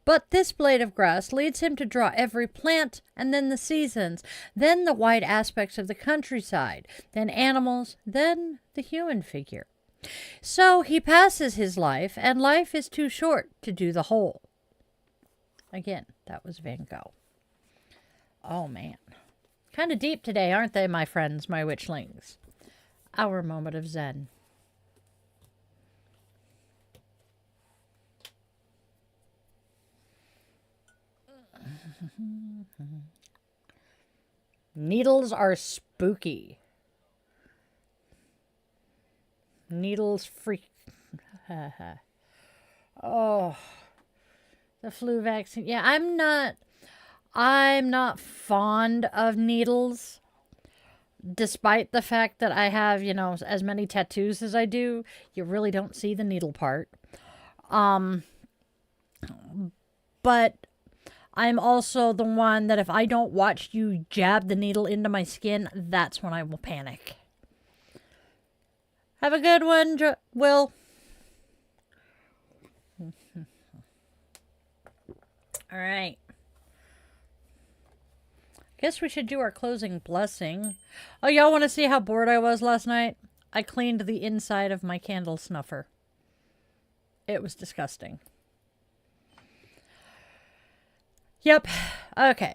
But this blade of grass leads him to draw every plant, and then the seasons, then the wide aspects of the countryside, then animals, then the human figure. So he passes his life, and life is too short to do the whole. Again, that was Van Gogh. Oh, man. Kind of deep today, aren't they, my friends, my witchlings? Our moment of Zen. Needles are spooky. Needles freak. Oh, the flu vaccine. Yeah, I'm not fond of needles. Despite the fact that I have, as many tattoos as I do, you really don't see the needle part. But I'm also the one that if I don't watch you jab the needle into my skin, that's when I will panic. Have a good one, Will. All right. Guess we should do our closing blessing. Oh, y'all want to see how bored I was last night? I cleaned the inside of my candle snuffer. It was disgusting. Yep. Okay.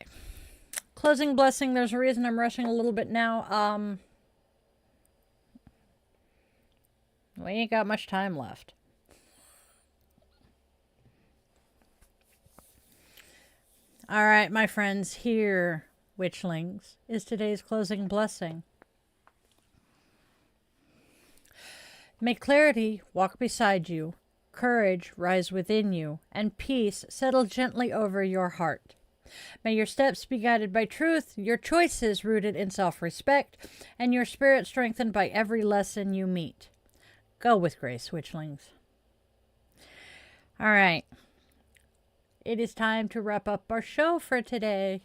Closing blessing. There's a reason I'm rushing a little bit now. We ain't got much time left. All right, my friends, here, Witchlings, is today's closing blessing. May clarity walk beside you, courage rise within you, and peace settle gently over your heart. May your steps be guided by truth, your choices rooted in self-respect, and your spirit strengthened by every lesson you meet. Go with grace, Witchlings. All right. It is time to wrap up our show for today.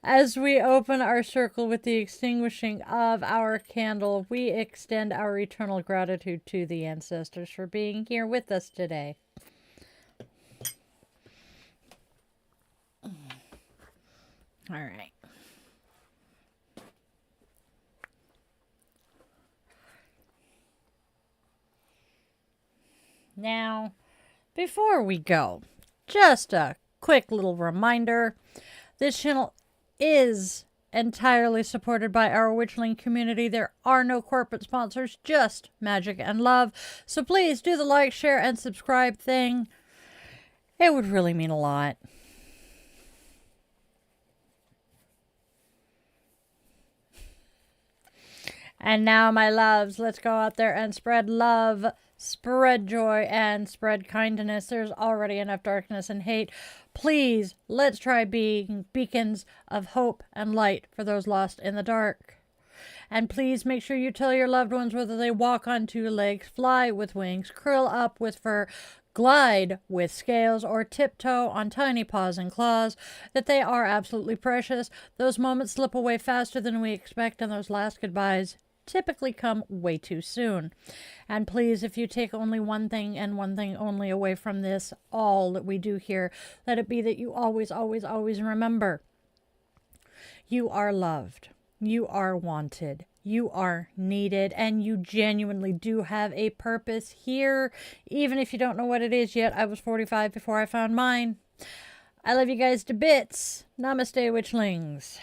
As we open our circle with the extinguishing of our candle, we extend our eternal gratitude to the ancestors for being here with us today. All right. Now, before we go, just a quick little reminder. This channel is entirely supported by our Witchling community. There are no corporate sponsors, just magic and love. So please do the like, share, and subscribe thing. It would really mean a lot. And now, my loves, let's go out there and spread love, spread joy, and spread kindness. There's already enough darkness and hate. Please, let's try being beacons of hope and light for those lost in the dark. And please make sure you tell your loved ones, whether they walk on two legs, fly with wings, curl up with fur, glide with scales, or tiptoe on tiny paws and claws, that they are absolutely precious. Those moments slip away faster than we expect, and those last goodbyes typically come way too soon. And please, if you take only one thing and one thing only away from this, all that we do here, let it be that you always, always, always remember, you are loved, you are wanted, you are needed, and you genuinely do have a purpose here, even if you don't know what it is yet. I was 45 before I found mine. I love you guys to bits. Namaste, Witchlings.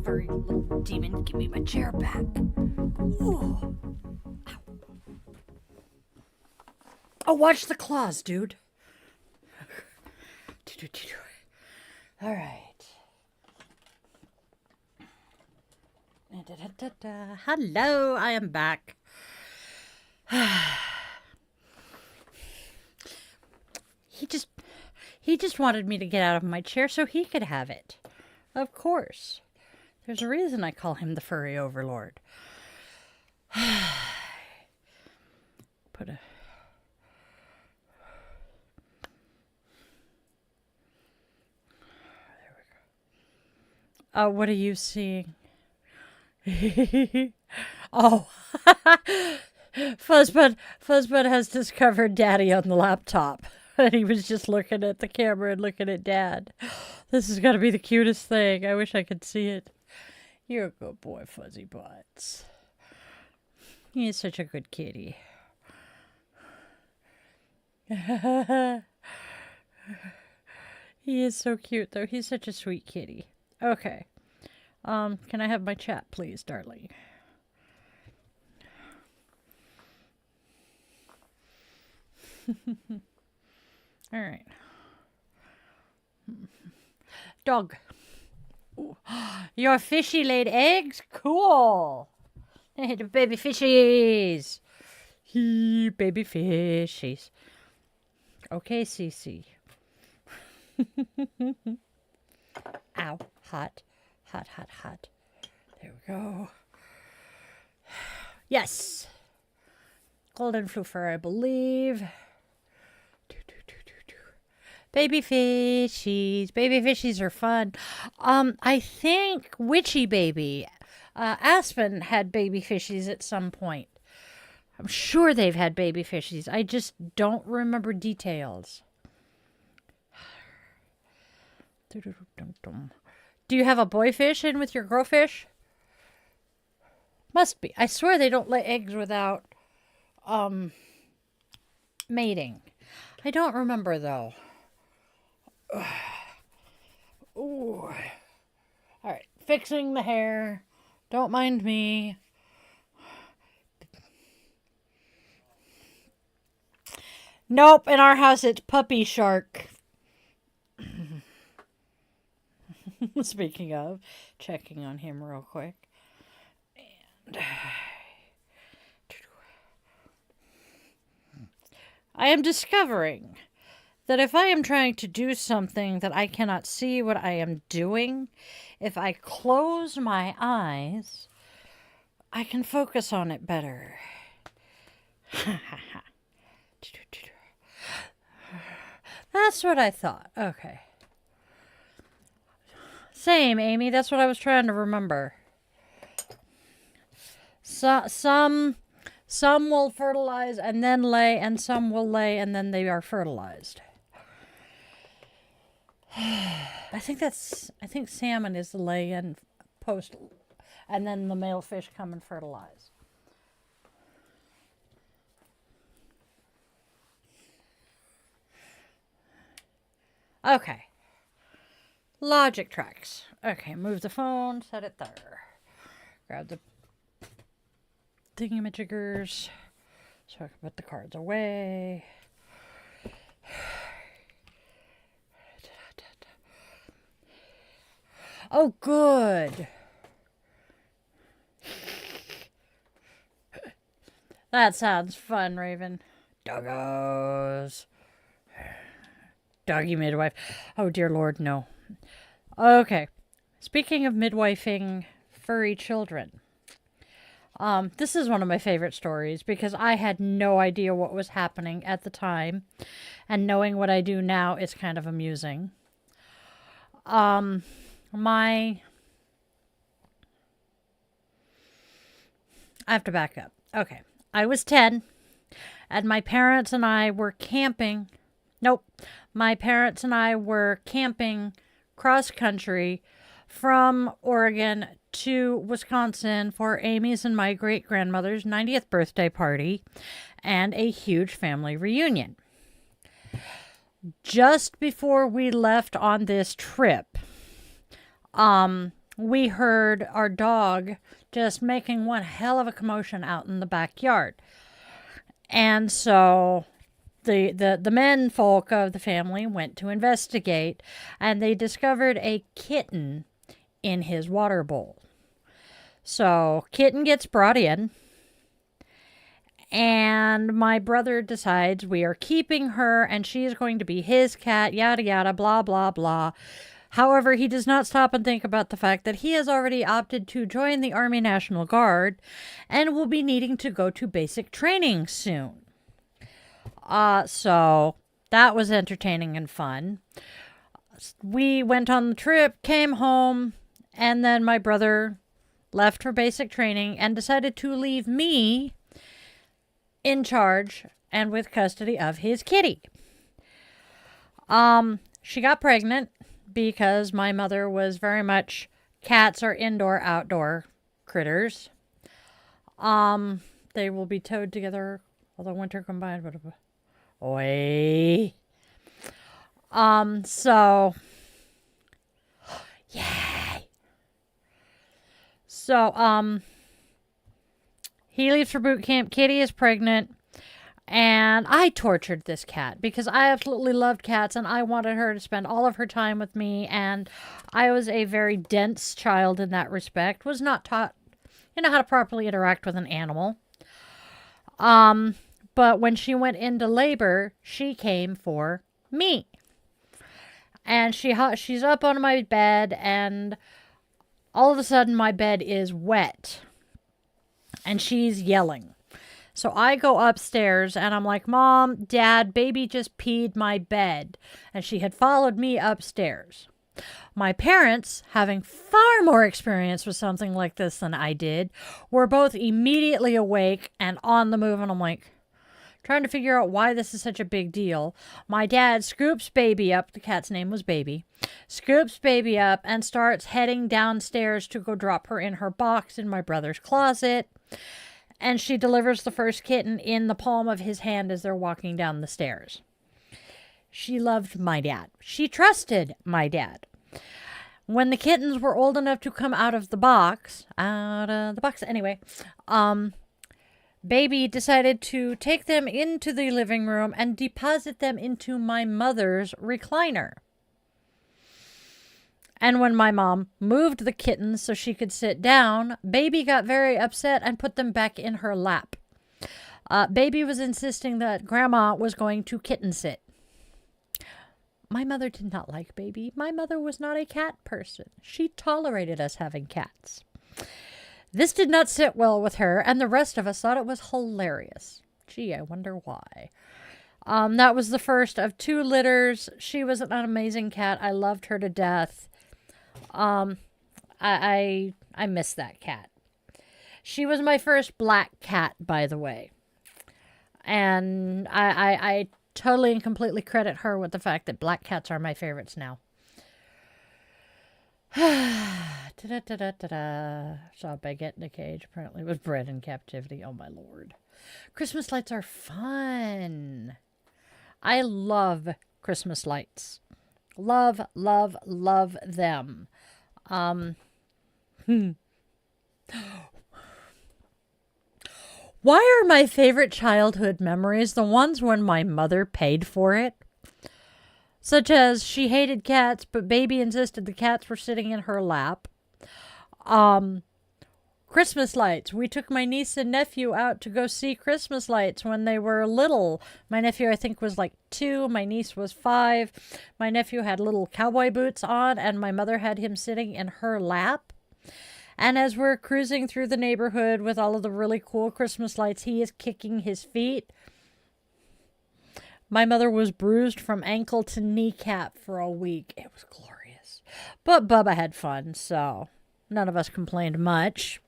Furry little demon, give me my chair back. Ooh. Oh, watch the claws, dude. All right. Hello, I am back. He just wanted me to get out of my chair so he could have it. Of course. There's a reason I call him the furry overlord. Put a... There we go. Oh, what are you seeing? Oh. Fuzzbud has discovered Daddy on the laptop. And he was just looking at the camera and looking at Dad. This is going to be the cutest thing. I wish I could see it. You're a good boy, Fuzzy Butts. He's such a good kitty. He is so cute, though. He's such a sweet kitty. Okay. Can I have my chat, please, darling? All right. Dog. Ooh. Your fishy laid eggs? Cool. Hey, the baby fishies. Baby fishies. Okay, Cece. Ow. Hot. Hot, hot, hot. There we go. Yes. Golden flufer, I believe. Baby fishies. Baby fishies are fun. I think Witchy Baby, Aspen had baby fishies at some point. I'm sure they've had baby fishies. I just don't remember details. Do you have a boy fish in with your girl fish? Must be. I swear they don't lay eggs without mating. I don't remember though. Ooh. All right, fixing the hair. Don't mind me. Nope, in our house it's Puppy Shark. Speaking of, checking on him real quick. And I am discovering that if I am trying to do something that I cannot see what I am doing, if I close my eyes, I can focus on it better. That's what I thought. Okay. Same, Amy. That's what I was trying to remember. Some will fertilize and then lay, and some will lay and then they are fertilized. I think salmon is the lay and post, and then the male fish come and fertilize. Okay. Logic tracks. Okay, move the phone, set it there. Grab the thingamajiggers so I can put the cards away. Oh, good. That sounds fun, Raven. Doggos. Doggy midwife. Oh, dear Lord, no. Okay. Speaking of midwifing furry children. This is one of my favorite stories because I had no idea what was happening at the time. And knowing what I do now, it's kind of amusing. I have to back up. Okay. I was 10 and my parents and I were camping. Nope. My parents and I were camping cross country from Oregon to Wisconsin for Amy's and my great-grandmother's 90th birthday party and a huge family reunion. Just before we left on this trip, we heard our dog just making one hell of a commotion out in the backyard. And so the men folk of the family went to investigate, and they discovered a kitten in his water bowl. So kitten gets brought in, and my brother decides we are keeping her and she is going to be his cat, yada yada, blah blah blah. However, he does not stop and think about the fact that he has already opted to join the Army National Guard and will be needing to go to basic training soon. So that was entertaining and fun. We went on the trip, came home, and then my brother left for basic training and decided to leave me in charge and with custody of his kitty. She got pregnant because my mother was very much cats are indoor, outdoor critters. They will be towed together, although winter combined, but oi. So yay. So, he leaves for boot camp. Kitty is pregnant. And I tortured this cat because I absolutely loved cats and I wanted her to spend all of her time with me. And I was a very dense child in that respect. Was not taught, how to properly interact with an animal. But when she went into labor, she came for me. And she's up on my bed and all of a sudden my bed is wet. And she's yelling. So I go upstairs and I'm like, Mom, Dad, baby just peed my bed. And she had followed me upstairs. My parents, having far more experience with something like this than I did, were both immediately awake and on the move. And I'm like, trying to figure out why this is such a big deal. My dad scoops baby up. The cat's name was Baby. Scoops baby up and starts heading downstairs to go drop her in her box in my brother's closet. And she delivers the first kitten in the palm of his hand as they're walking down the stairs. She loved my dad. She trusted my dad. When the kittens were old enough to come out of the box, anyway, Baby decided to take them into the living room and deposit them into my mother's recliner. And when my mom moved the kittens so she could sit down, Baby got very upset and put them back in her lap. Baby was insisting that Grandma was going to kitten sit. My mother did not like Baby. My mother was not a cat person. She tolerated us having cats. This did not sit well with her, and the rest of us thought it was hilarious. Gee, I wonder why. That was the first of 2 litters. She was an amazing cat. I loved her to death. I miss that cat. She was my first black cat, by the way. And I totally and completely credit her with the fact that black cats are my favorites now. Saw a baguette in a cage. Apparently was bred in captivity. Oh my lord. Christmas lights are fun. I love Christmas lights. Love, love, love them. Why are my favorite childhood memories the ones when my mother paid for it? Such as she hated cats, but Baby insisted the cats were sitting in her lap. Christmas lights. We took my niece and nephew out to go see Christmas lights when they were little. My nephew, I think, was like 2. My niece was 5. My nephew had little cowboy boots on, and my mother had him sitting in her lap. And as we're cruising through the neighborhood with all of the really cool Christmas lights, he is kicking his feet. My mother was bruised from ankle to kneecap for a week. It was glorious. But Bubba had fun, so none of us complained much.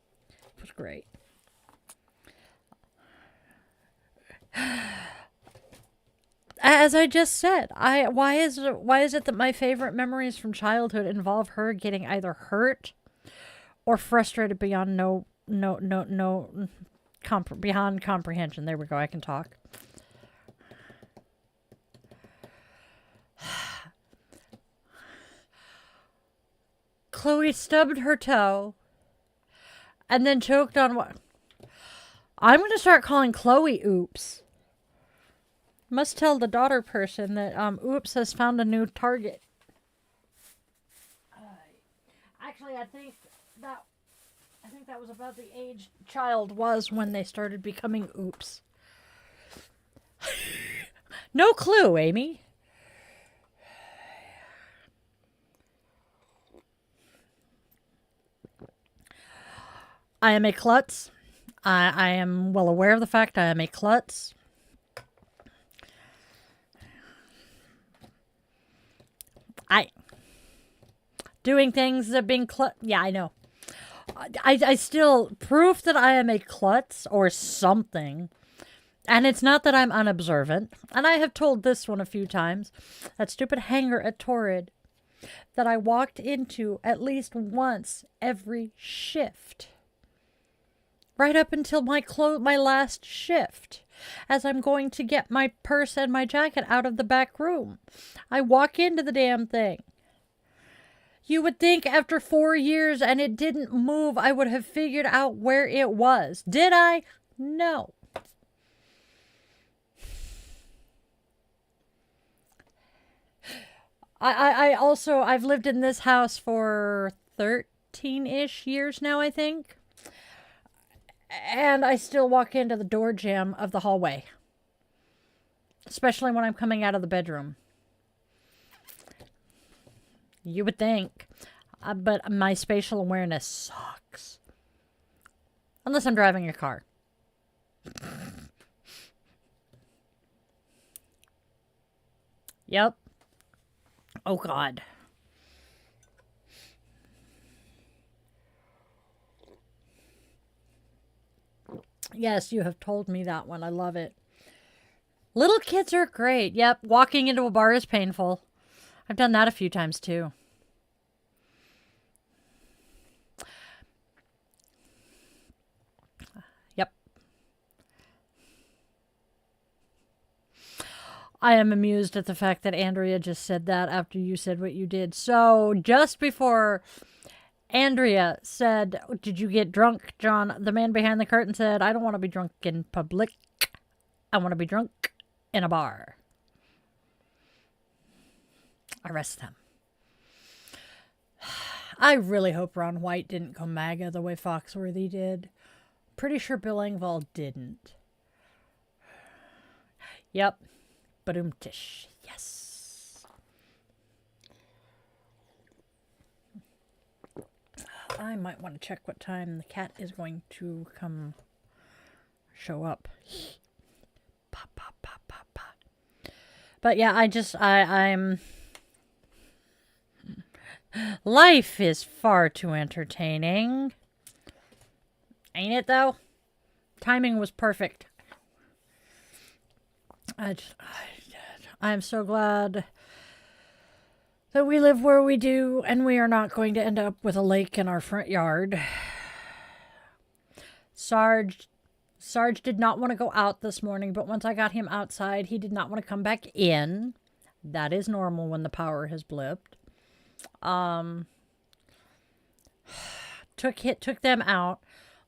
It was great. As I just said, why is it that my favorite memories from childhood involve her getting either hurt or frustrated beyond beyond comprehension? There we go. I can talk. Chloe stubbed her toe and then choked on what? I'm going to start calling Chloe Oops. Must tell the daughter person that Oops has found a new target. Actually, I think that was about the age child was when they started becoming Oops. No clue, Amy. I am a klutz. I am well aware of the fact I am a klutz. Doing things that being klutz. Yeah, I know. I still proof that I am a klutz or something. And it's not that I'm unobservant. And I have told this one a few times. That stupid hangar at Torrid that I walked into at least once every shift. Right up until my last shift. As I'm going to get my purse and my jacket out of the back room. I walk into the damn thing. You would think after 4 years and it didn't move, I would have figured out where it was. Did I? No. I've lived in this house for 13-ish years now, I think. And I still walk into the door jamb of the hallway. Especially when I'm coming out of the bedroom. You would think. But my spatial awareness sucks. Unless I'm driving a car. Yep. Oh, God. Yes, you have told me that one. I love it. Little kids are great. Yep. Walking into a bar is painful. I've done that a few times, too. Yep. I am amused at the fact that Andrea just said that after you said what you did. So just before Andrea said, "Did you get drunk, John?" the man behind the curtain said, "I don't want to be drunk in public. I want to be drunk in a bar." Arrest them. I really hope Ron White didn't go MAGA the way Foxworthy did. Pretty sure Bill Engvall didn't. Yep. Badoom-tish. Yes. I might want to check what time the cat is going to come show up. Pop, pop, pop, pop, pop. But yeah, I'm... Life is far too entertaining. Ain't it, though? Timing was perfect. I'm so glad that we live where we do, and we are not going to end up with a lake in our front yard. Sarge did not want to go out this morning, but once I got him outside, he did not want to come back in. That is normal when the power has blipped. Took them out.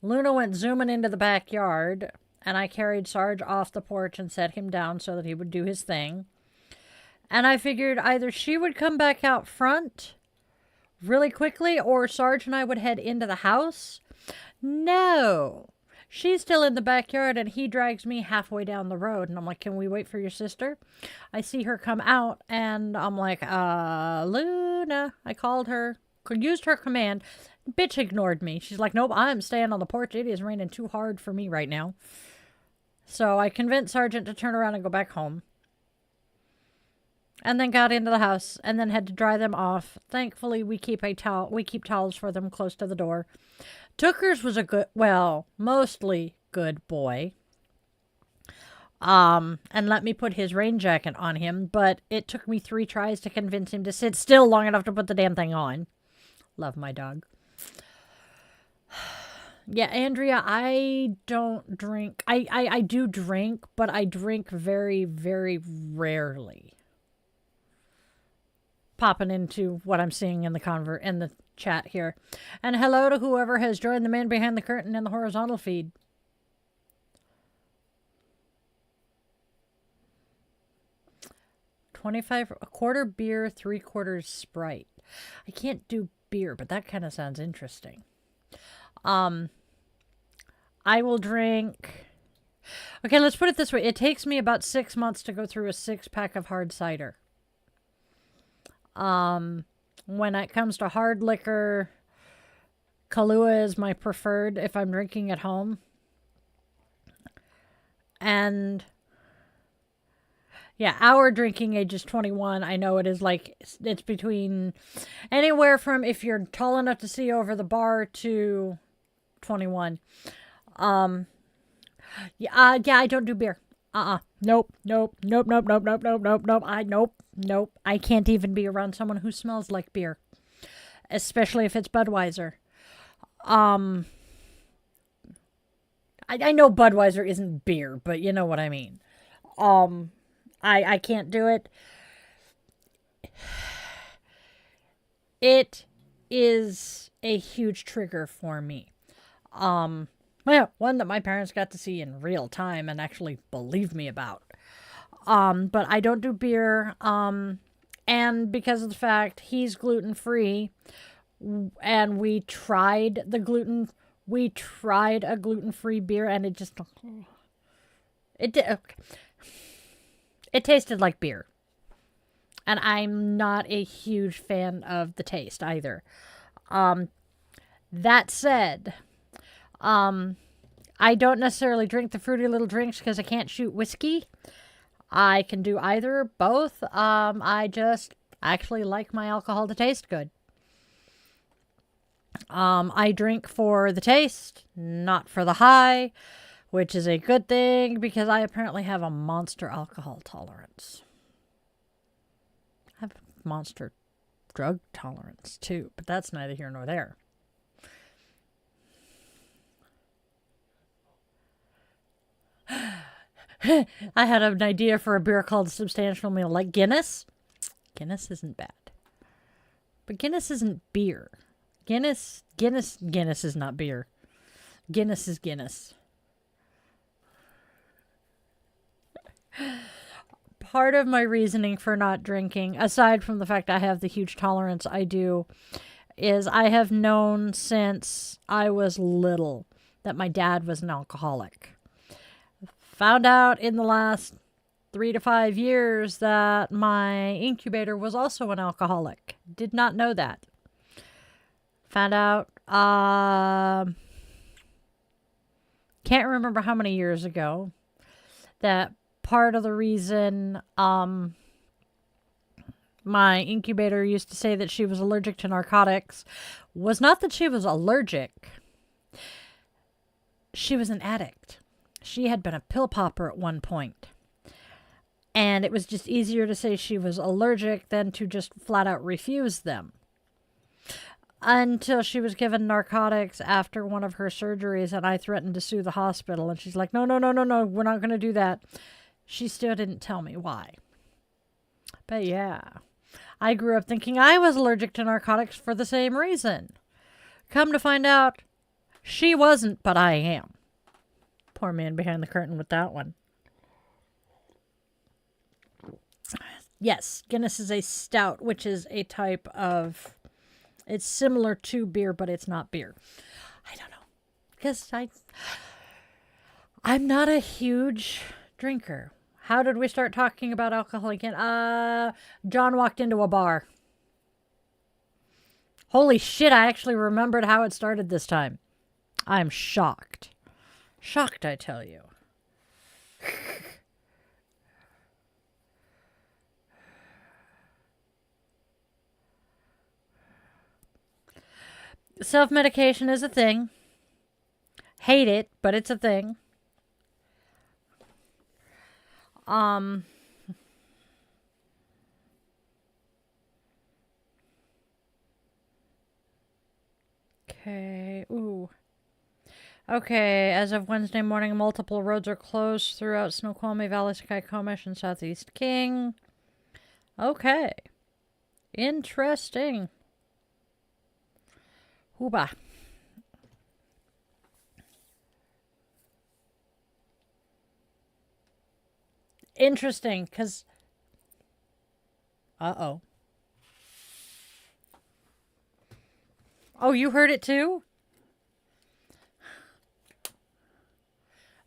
Luna went zooming into the backyard, and I carried Sarge off the porch and set him down so that he would do his thing. And I figured either she would come back out front really quickly, or Sarge and I would head into the house. No. She's still in the backyard, and he drags me halfway down the road. And I'm like, "Can we wait for your sister?" I see her come out, and I'm like, Luna. I called her, used her command. Bitch ignored me. She's like, "Nope, I'm staying on the porch. It is raining too hard for me right now." So I convinced Sergeant to turn around and go back home. And then got into the house, and then had to dry them off. Thankfully, we keep towels for them close to the door. Tookers was mostly good boy. And let me put his rain jacket on him, but it took me 3 tries to convince him to sit still long enough to put the damn thing on. Love my dog. Yeah, Andrea, I don't drink. I do drink, but I drink very, very rarely. Popping into what I'm seeing in the chat here. And hello to whoever has joined the man behind the curtain in the horizontal feed. $25, a quarter beer, 3/4 Sprite. I can't do beer, but that kind of sounds interesting. I will drink. Okay, let's put it this way. It takes me about 6 months to go through a 6-pack of hard cider. When it comes to hard liquor, Kahlua is my preferred if I'm drinking at home. And yeah, our drinking age is 21. I know it is like, it's between anywhere from, if you're tall enough to see over the bar, to 21. Yeah, I don't do beer. Nope. I can't even be around someone who smells like beer, especially if it's Budweiser. I know Budweiser isn't beer, but you know what I mean. I can't do it. It is a huge trigger for me. One that my parents got to see in real time and actually believe me about. But I don't do beer. And because of the fact he's gluten-free, and we tried a gluten-free beer, and it tasted like beer. And I'm not a huge fan of the taste either. That said, I don't necessarily drink the fruity little drinks because I can't shoot whiskey. I can do either or both. I just actually like my alcohol to taste good. I drink for the taste, not for the high, which is a good thing because I apparently have a monster alcohol tolerance. I have a monster drug tolerance too, but that's neither here nor there. I had an idea for a beer called Substantial Meal, like Guinness. Guinness isn't bad. But Guinness isn't beer. Guinness is not beer. Guinness is Guinness. Part of my reasoning for not drinking, aside from the fact I have the huge tolerance I do, is I have known since I was little that my dad was an alcoholic. Found out in the last 3 to 5 years that my incubator was also an alcoholic. Did not know that. Found out, can't remember how many years ago, that part of the reason my incubator used to say that she was allergic to narcotics was not that she was allergic. She was an addict. She had been a pill popper at one point. And it was just easier to say she was allergic than to just flat out refuse them. Until she was given narcotics after one of her surgeries, and I threatened to sue the hospital. And she's like, no, we're not going to do that. She still didn't tell me why. But yeah, I grew up thinking I was allergic to narcotics for the same reason. Come to find out, she wasn't, but I am. Poor man behind the curtain with that one. Yes, Guinness is a stout, which is a type of... It's similar to beer, but it's not beer. I don't know. Because I'm not a huge drinker. How did we start talking about alcohol again? John walked into a bar. Holy shit, I actually remembered how it started this time. I'm shocked. Shocked, I tell you. Self-medication is a thing. Hate it, but it's a thing. Okay. Ooh. Okay, as of Wednesday morning, multiple roads are closed throughout Snoqualmie Valley, Skykomish, and Southeast King. Okay. Interesting. Hooba. Interesting, because... Uh-oh. Oh, you heard it too?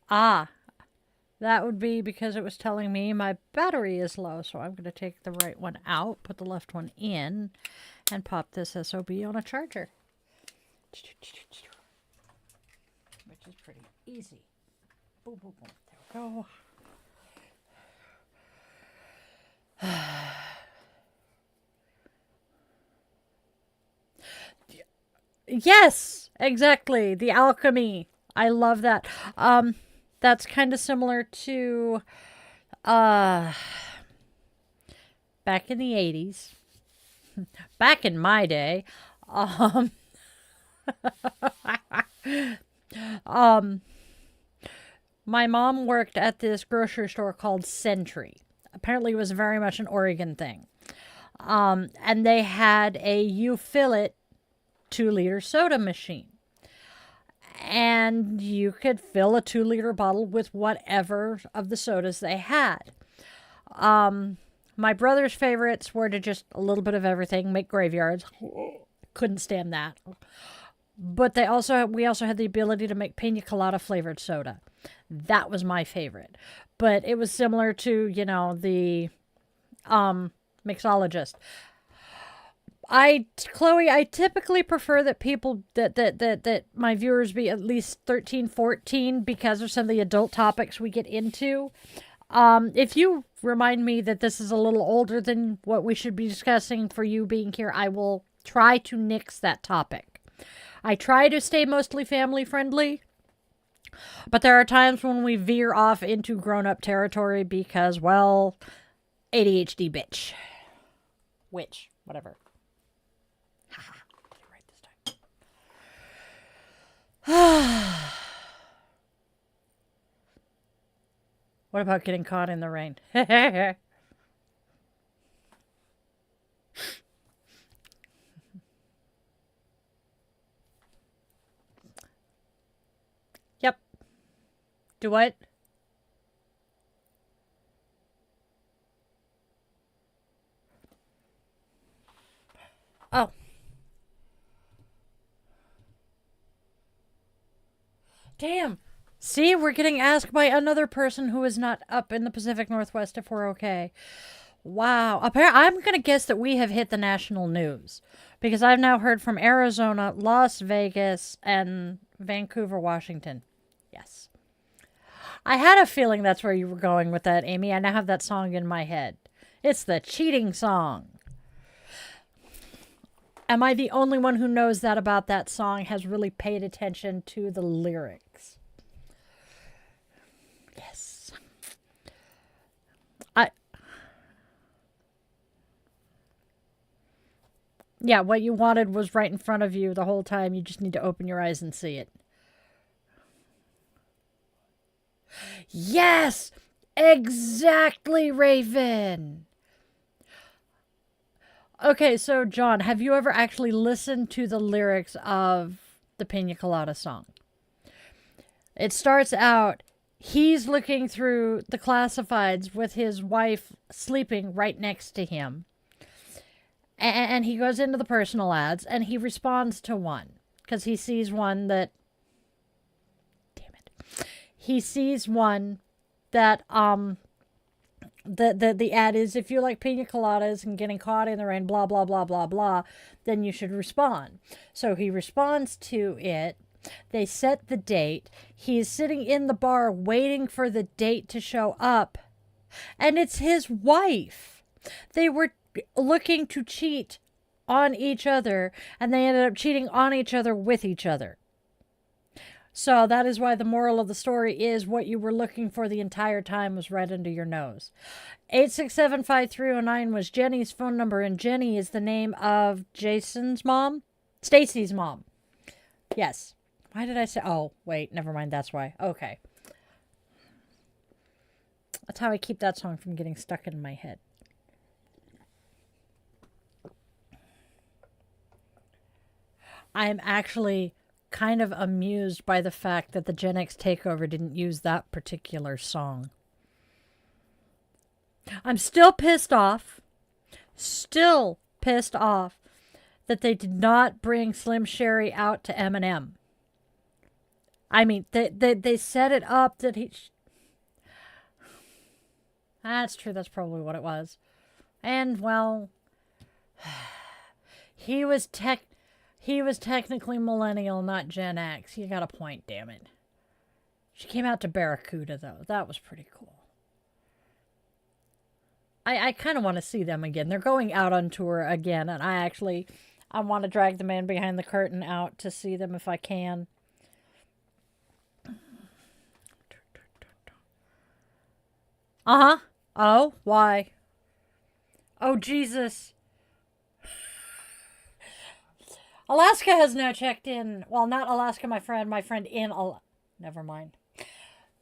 Ah, that would be because it was telling me my battery is low. So I'm going to take the right one out, put the left one in, and pop this SOB on a charger. Which is pretty easy. Boom, boom, boom. There we go. Yes, exactly. The alchemy. I love that. That's kind of similar to back in the 80s. Back in my day. My mom worked at this grocery store called Sentry. Apparently it was very much an Oregon thing. And they had a you fill it 2-liter soda machine. And you could fill a 2-liter bottle with whatever of the sodas they had. My brother's favorites were to just a little bit of everything, make graveyards. Couldn't stand that. But we also had the ability to make pina colada flavored soda. That was my favorite. But it was similar to, the mixologist. Chloe, I typically prefer that people that my viewers be at least 13, 14 because of some of the adult topics we get into. If you remind me that this is a little older than what we should be discussing for you being here, I will try to nix that topic. I try to stay mostly family friendly, but there are times when we veer off into grown-up territory because, well, ADHD bitch. Witch. Whatever. Haha. Get it right this time. What about getting caught in the rain? Yep. Do what? Oh. Damn. See, we're getting asked by another person who is not up in the Pacific Northwest if we're okay. Wow. I'm going to guess that we have hit the national news because I've now heard from Arizona, Las Vegas, and Vancouver, Washington. Yes. I had a feeling that's where you were going with that, Amy. I now have that song in my head. It's the cheating song. Am I the only one who knows that about that song, has really paid attention to the lyrics? Yes. Yeah, what you wanted was right in front of you the whole time. You just need to open your eyes and see it. Yes! Exactly, Raven! Okay, so John, have you ever actually listened to the lyrics of the Pina Colada song? It starts out, he's looking through the classifieds with his wife sleeping right next to him. And he goes into the personal ads and he responds to one because he sees one that, damn it, he sees one that the ad is, if you like pina coladas and getting caught in the rain, blah blah blah blah blah, then you should respond. So he responds to it. They set the date. He's sitting in the bar waiting for the date to show up, and it's his wife. They were looking to cheat on each other, and they ended up cheating on each other with each other. So that is why the moral of the story is what you were looking for the entire time was right under your nose. 867-5309 was Jenny's phone number, and Jenny is the name of Jason's mom? Stacy's mom. Yes. Why did I say? Oh, wait, never mind. That's why. Okay. That's how I keep that song from getting stuck in my head. I am actually kind of amused by the fact that the Gen X takeover didn't use that particular song. I'm still pissed off that they did not bring Slim Shady out to Eminem. I mean, they set it up that he... That's true, that's probably what it was. And, well, he was technically millennial, not Gen X. You got a point, damn it. She came out to Barracuda, though. That was pretty cool. I kind of want to see them again. They're going out on tour again, and I want to drag the man behind the curtain out to see them if I can. Uh-huh. Oh, why? Oh, Jesus. Alaska has now checked in. Well, not Alaska, my friend in never mind.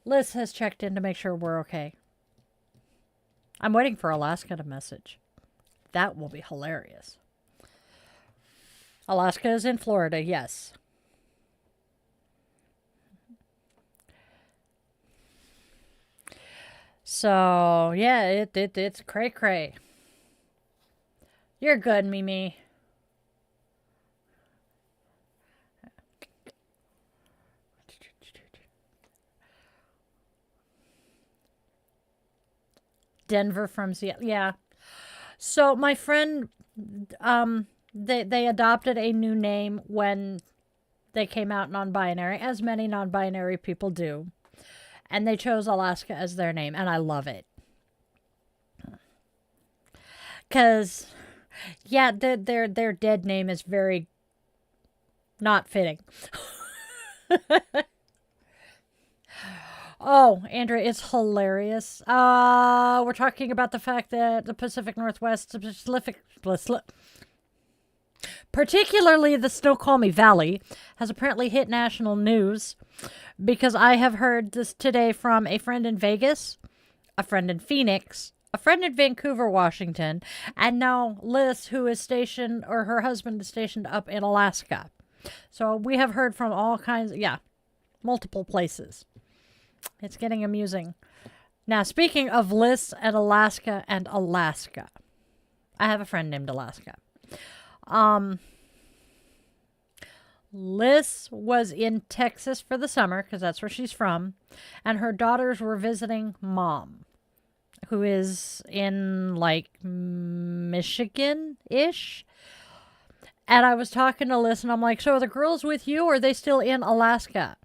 Liz has checked in to make sure we're okay. I'm waiting for Alaska to message. That will be hilarious. Alaska is in Florida, yes. So, yeah, it's cray-cray. You're good, Mimi. Denver from Seattle. Yeah. So my friend, they adopted a new name when they came out non-binary, as many non-binary people do. And they chose Alaska as their name, and I love it. Because, yeah, their dead name is very not fitting. Oh, Andrea, it's hilarious. We're talking about the fact that the Pacific Northwest, particularly the Snoqualmie Valley, has apparently hit national news because I have heard this today from a friend in Vegas, a friend in Phoenix, a friend in Vancouver, Washington, and now Liz, who is stationed, or her husband is stationed up in Alaska. So we have heard from all kinds, multiple places. It's getting amusing. Now, speaking of Liz and Alaska, I have a friend named Alaska. Liz was in Texas for the summer because that's where she's from, and her daughters were visiting Mom, who is in like Michigan-ish. And I was talking to Liz, and I'm like, so are the girls with you, or are they still in Alaska?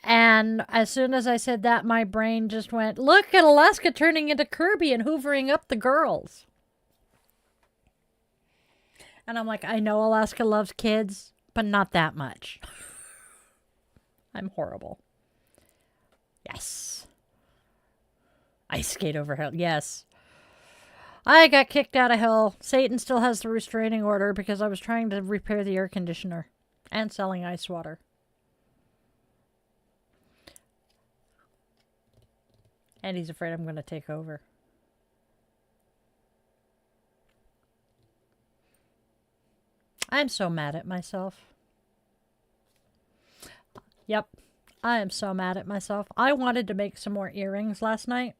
And as soon as I said that, my brain just went, look at Alaska turning into Kirby and hoovering up the girls. And I'm like, I know Alaska loves kids, but not that much. I'm horrible. Yes. Ice skate over hell. Yes. I got kicked out of hell. Satan still has the restraining order because I was trying to repair the air conditioner and selling ice water. And he's afraid I'm going to take over. I'm so mad at myself. Yep. I am so mad at myself. I wanted to make some more earrings last night.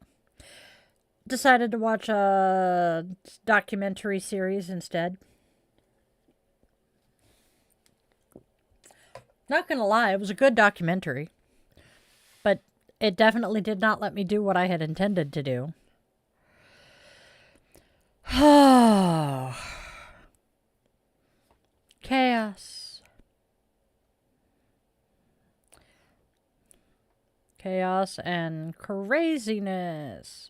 Decided to watch a documentary series instead. Not gonna lie, it was a good documentary. But it definitely did not let me do what I had intended to do. Chaos. Chaos and craziness.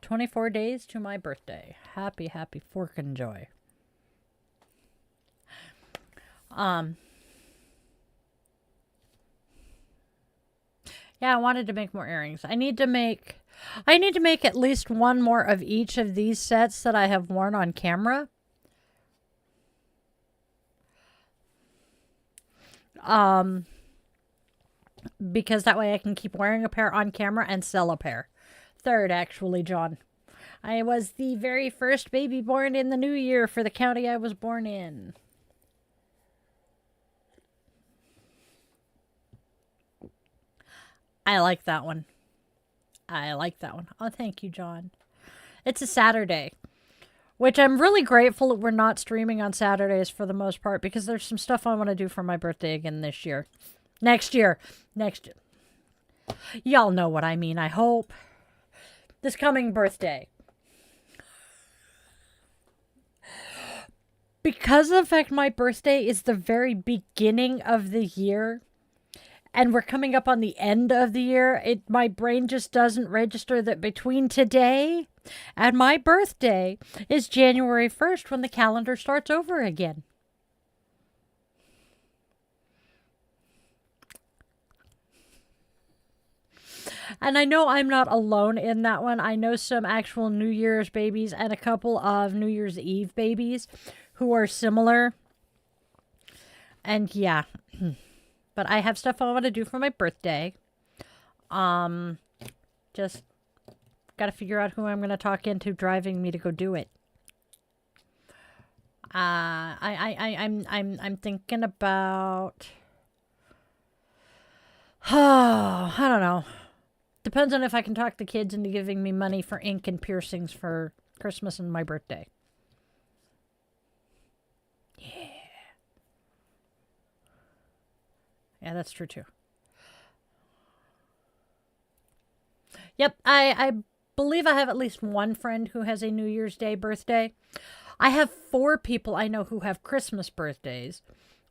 "24 days to my birthday. Happy, happy fork and joy." Yeah, I wanted to make more earrings. I need to make at least one more of each of these sets that I have worn on camera. Because that way I can keep wearing a pair on camera and sell a pair. Third, actually, John. I was the very first baby born in the new year for the county I was born in. I like that one. Oh, thank you, John. It's a Saturday, which I'm really grateful that we're not streaming on Saturdays for the most part, because there's some stuff I want to do for my birthday again this year. Next year. Y'all know what I mean, I hope. This coming birthday. Because of the fact my birthday is the very beginning of the year, and we're coming up on the end of the year, my brain just doesn't register that between today and my birthday is January 1st when the calendar starts over again. And I know I'm not alone in that one. I know some actual New Year's babies and a couple of New Year's Eve babies who are similar. And yeah. But I have stuff I want to do for my birthday. Just got to figure out who I'm going to talk into driving me to go do it. I'm thinking about. Oh, I don't know. Depends on if I can talk the kids into giving me money for ink and piercings for Christmas and my birthday. Yeah, that's true too. Yep, I believe I have at least one friend who has a New Year's Day birthday. I have 4 people I know who have Christmas birthdays,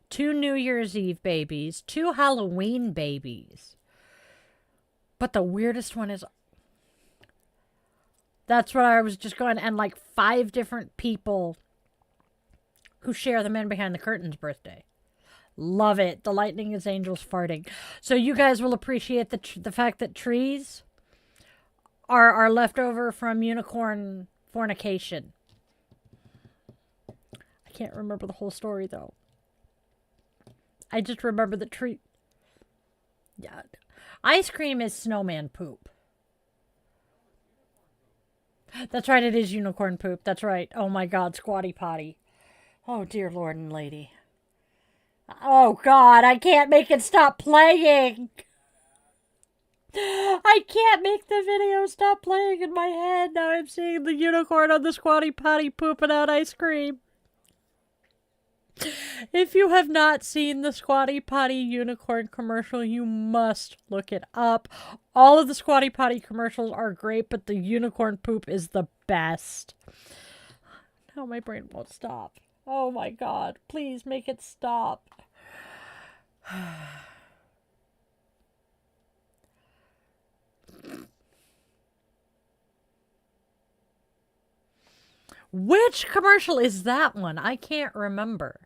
2 New Year's Eve babies, 2 Halloween babies. But the weirdest one is, that's what I was just going, and like 5 different people who share the Man Behind the Curtain's birthday. Love it. The lightning is angels farting. So you guys will appreciate the fact that trees are left over from unicorn fornication. I can't remember the whole story, though. I just remember the tree. Yeah. Ice cream is snowman poop. That's right, it is unicorn poop. That's right. Oh my God, squatty potty. Oh dear Lord and Lady. Oh God, I can't make it stop playing. I can't make the video stop playing in my head. Now I'm seeing the unicorn on the squatty potty pooping out ice cream. If you have not seen the Squatty Potty unicorn commercial, you must look it up. All of the Squatty Potty commercials are great, but the unicorn poop is the best. Now my brain won't stop. Oh my God, please make it stop. Which commercial is that one? I can't remember.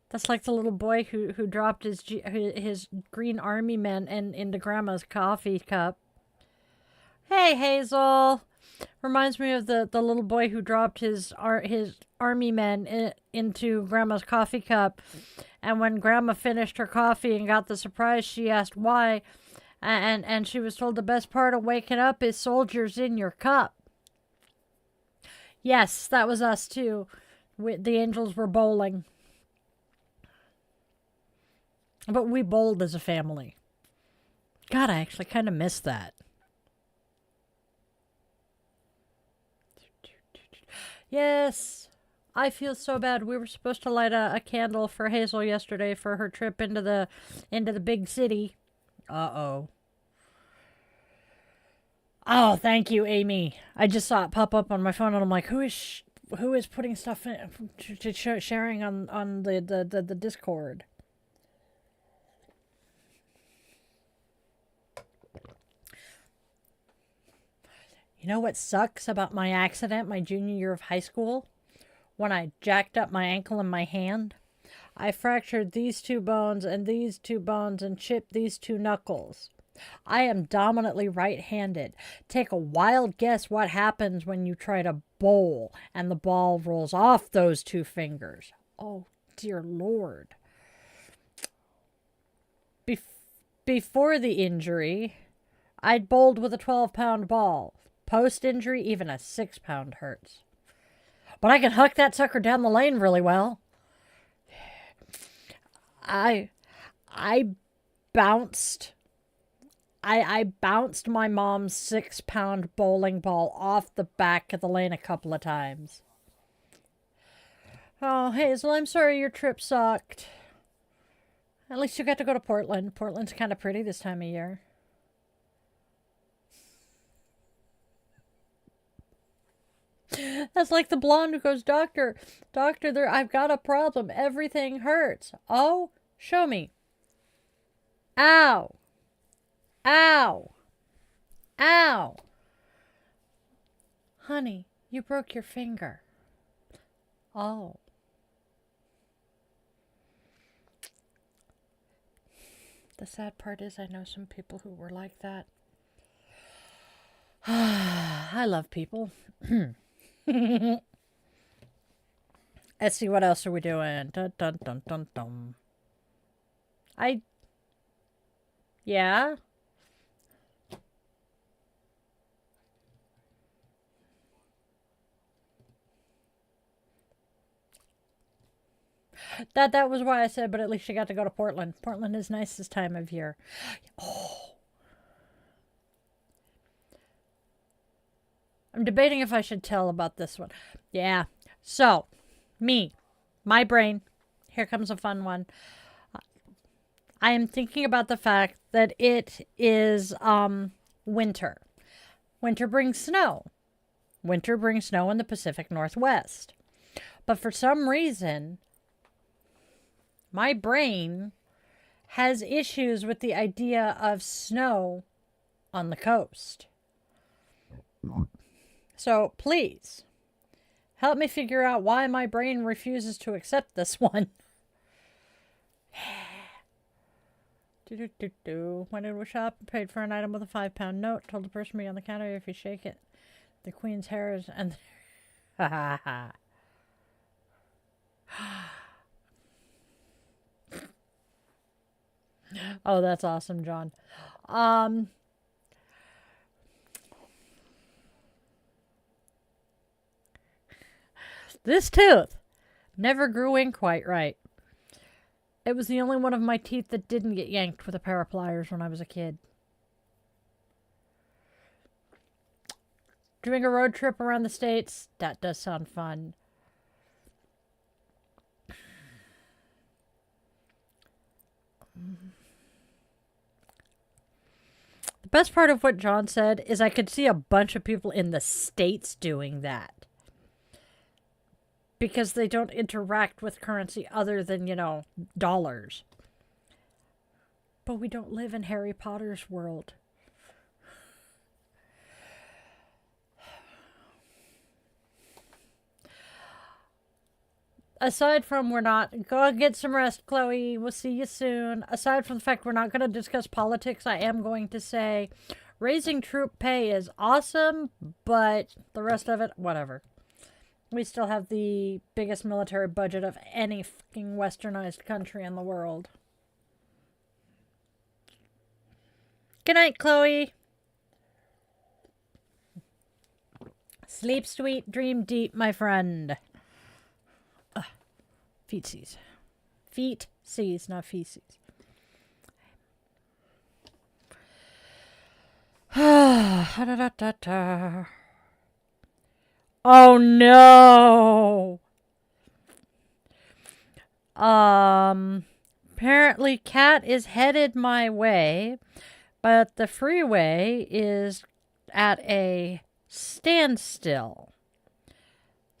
That's like the little boy who dropped his green army men into Grandma's coffee cup. Hey, Hazel. Reminds me of the little boy who dropped his army men into Grandma's coffee cup. And when Grandma finished her coffee and got the surprise, she asked why. And she was told the best part of waking up is soldiers in your cup. Yes, that was us too. The angels were bowling. But we bowled as a family. God, I actually kind of miss that. Yes, I feel so bad. We were supposed to light a candle for Hazel yesterday for her trip into the big city. Uh-oh. Oh, thank you, Amy. I just saw it pop up on my phone, and I'm like, who is putting stuff sharing on the Discord? You know what sucks about my accident my junior year of high school? When I jacked up my ankle and my hand, I fractured these 2 bones and these 2 bones and chipped these 2 knuckles. I am dominantly right-handed. Take a wild guess what happens when you try to bowl and the ball rolls off those 2 fingers. Oh, dear Lord. Before the injury, I'd bowled with a 12-pound ball. Post-injury, even a 6-pound hurts. But I can huck that sucker down the lane really well. I bounced my mom's 6-pound bowling ball off the back of the lane a couple of times. Oh, Hazel, I'm sorry your trip sucked. At least you got to go to Portland. Portland's kind of pretty this time of year. That's like the blonde who goes, Doctor, I've got a problem. Everything hurts. Oh, show me. Ow. Ow. Ow. Honey, you broke your finger. Oh. The sad part is I know some people who were like that. I love people. Let's see, what else are we doing? Dun, dun, dun, dun, dun. Yeah? That was why I said, but at least you got to go to Portland. Portland is nice this time of year. Oh. I'm debating if I should tell about this one. Yeah. So, my brain. Here comes a fun one. I am thinking about the fact that it is winter. Winter brings snow. Winter brings snow in the Pacific Northwest. But for some reason, my brain has issues with the idea of snow on the coast. So please, help me figure out why my brain refuses to accept this one. When I was shop, paid for an item with a £5 note. Told the person on the counter, if you shake it, the queen's hair is... And oh, that's awesome, John. This tooth never grew in quite right. It was the only one of my teeth that didn't get yanked with a pair of pliers when I was a kid. Doing a road trip around the States, that does sound fun. The best part of what John said is I could see a bunch of people in the States doing that. Because they don't interact with currency other than, dollars. But we don't live in Harry Potter's world. Aside from go get some rest, Chloe. We'll see you soon. Aside from the fact we're not going to discuss politics, I am going to say raising troop pay is awesome, but the rest of it, whatever. We still have the biggest military budget of any fucking westernized country in the world. Good night, Chloe. Sleep sweet, dream deep, my friend. Feetsies. Feet-sies, not feces. Oh no! Apparently Cat is headed my way, but the freeway is at a standstill.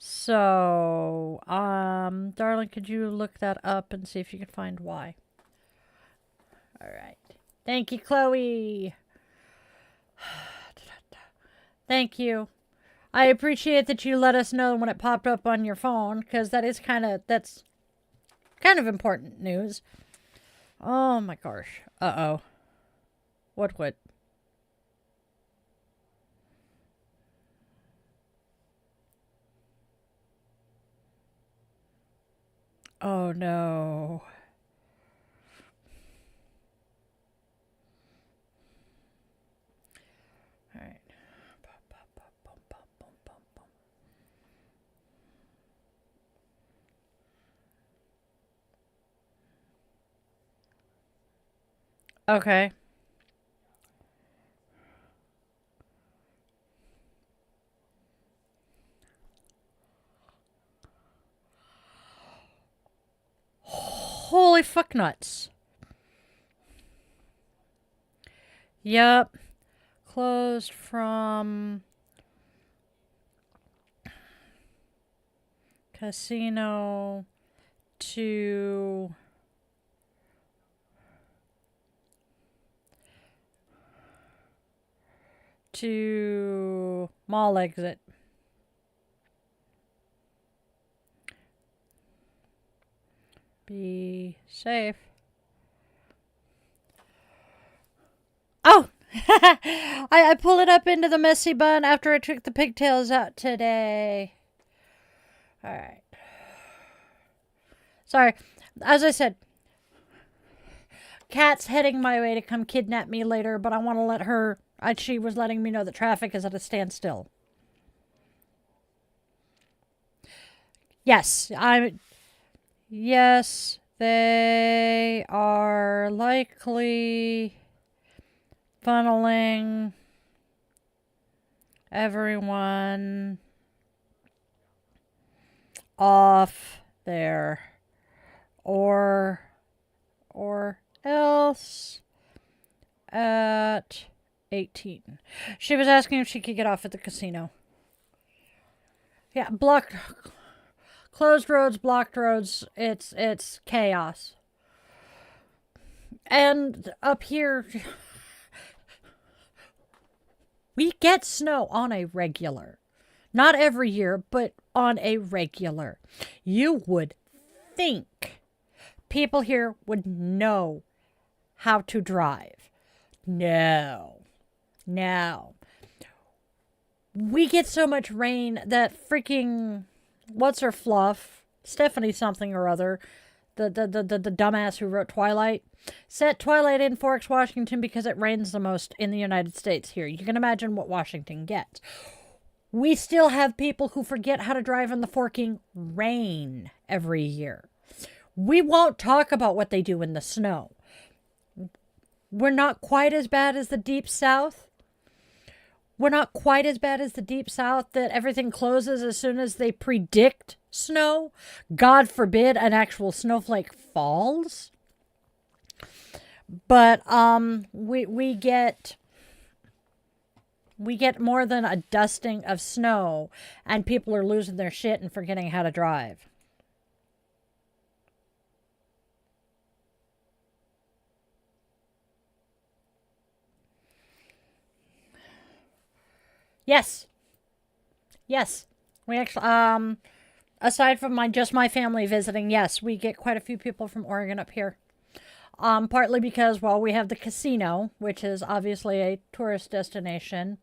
So, darling, could you look that up and see if you can find why? All right. Thank you, Chloe. Thank you. I appreciate that you let us know when it popped up on your phone, because that's kind of important news. Oh my gosh. Uh-oh. What? Oh no. All right. Okay. Holy fuck nuts. Yep. Closed from casino to mall exit. Be safe. Oh! I pulled it up into the messy bun after I took the pigtails out today. Alright. Sorry. As I said, Kat's heading my way to come kidnap me later, but I want to let her... She was letting me know that traffic is at a standstill. Yes, Yes, they are likely funneling everyone off there, or else at 18. She was asking if she could get off at the casino. Yeah, closed roads, blocked roads. It's chaos. And up here, we get snow on a regular. Not every year, but on a regular. You would think people here would know how to drive. No. No. We get so much rain that freaking, what's her fluff? Stephanie something or other, the dumbass who wrote Twilight, set Twilight in Forks, Washington because it rains the most in the United States here. You can imagine what Washington gets. We still have people who forget how to drive in the forking rain every year. We won't talk about what they do in the snow. We're not quite as bad as the Deep South. We're not quite as bad as the Deep South that everything closes as soon as they predict snow. God forbid an actual snowflake falls. But we get more than a dusting of snow, and people are losing their shit and forgetting how to drive. Yes. Yes. We actually, aside from my family visiting, yes, we get quite a few people from Oregon up here. Partly because, well, we have the casino, which is obviously a tourist destination,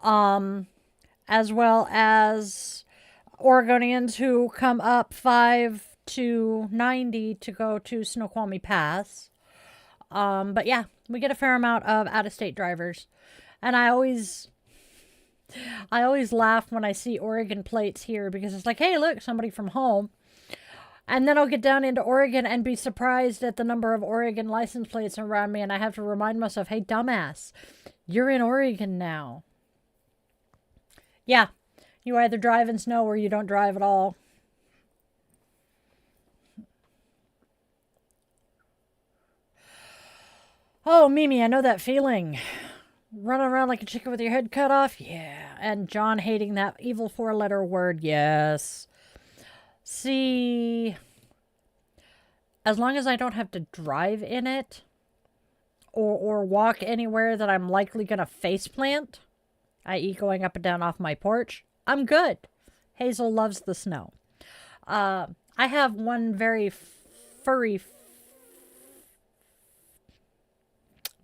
as well as Oregonians who come up 5 to 90 to go to Snoqualmie Pass. But yeah, we get a fair amount of out-of-state drivers. And I always laugh when I see Oregon plates here because it's like, hey, look, somebody from home. And then I'll get down into Oregon and be surprised at the number of Oregon license plates around me. And I have to remind myself, hey, dumbass, you're in Oregon now. Yeah, you either drive in snow or you don't drive at all. Oh, Mimi, I know that feeling. Running around like a chicken with your head cut off? Yeah. And John hating that evil 4-letter word? Yes. See, as long as I don't have to drive in it or walk anywhere that I'm likely going to faceplant, i.e. going up and down off my porch, I'm good. Hazel loves the snow. I have one very furry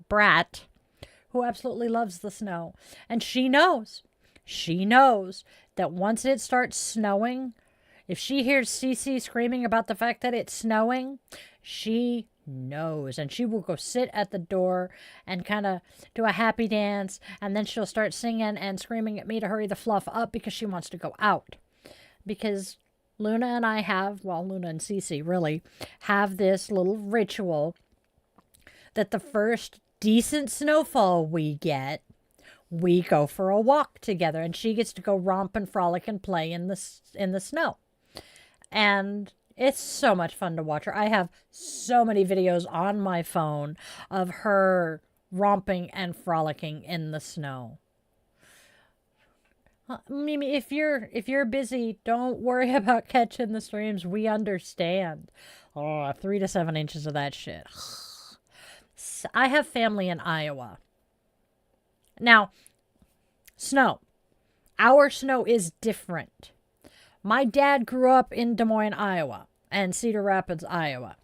brat who absolutely loves the snow. And she knows that once it starts snowing, if she hears Cece screaming about the fact that it's snowing, she knows. And she will go sit at the door and kind of do a happy dance. And then she'll start singing and screaming at me to hurry the fluff up because she wants to go out. Because Luna and I have, well, Luna and Cece really, have this little ritual that the first decent snowfall we get, we go for a walk together. And she gets to go romp and frolic and play in the snow. And it's so much fun to watch her. I have so many videos on my phone of her romping and frolicking in the snow. Mimi, if you're busy, don't worry about catching the streams. We understand. Oh, 3 to 7 inches of that shit. I have family in Iowa. Now, snow. Our snow is different. My dad grew up in Des Moines, Iowa, and Cedar Rapids, Iowa,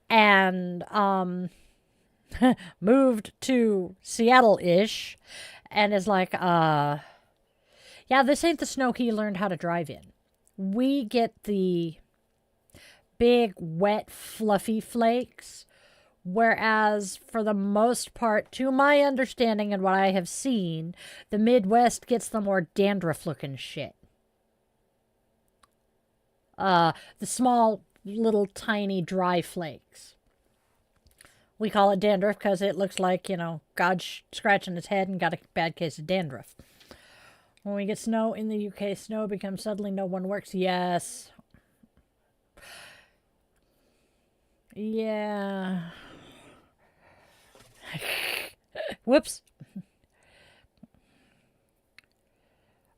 and moved to Seattle-ish, and is like, yeah, this ain't the snow he learned how to drive in. We get the big, wet, fluffy flakes, whereas for the most part, to my understanding and what I have seen, the Midwest gets the more dandruff-looking shit. The small, little, tiny, dry flakes. We call it dandruff because it looks like, God scratching his head and got a bad case of dandruff. When we get snow in the UK, snow becomes suddenly no one works. Yes. Yeah. Whoops.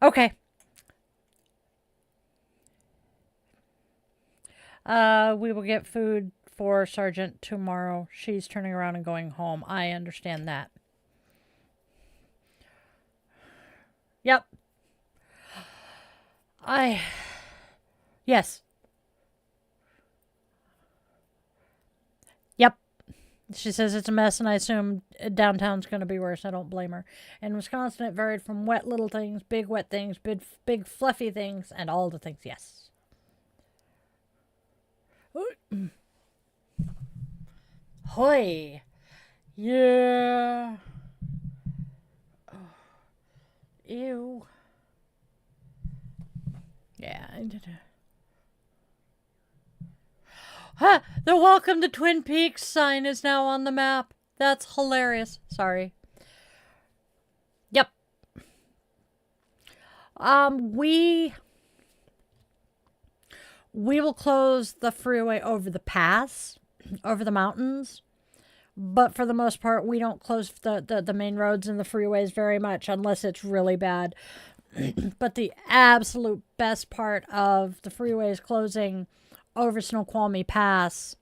Okay. We will get food for Sergeant tomorrow. She's turning around and going home. I understand that. Yep. Yes. Yep. She says it's a mess, and I assume downtown's going to be worse. I don't blame her. In Wisconsin, it varied from wet little things, big wet things, big fluffy things, and all the things. Yes. Hoy. Yeah. Ew. Yeah. Huh, the Welcome to Twin Peaks sign is now on the map. That's hilarious. Sorry. Yep. We will close the freeway over the pass, over the mountains. But for the most part, we don't close the main roads and the freeways very much unless it's really bad. But the absolute best part of the freeways closing over Snoqualmie Pass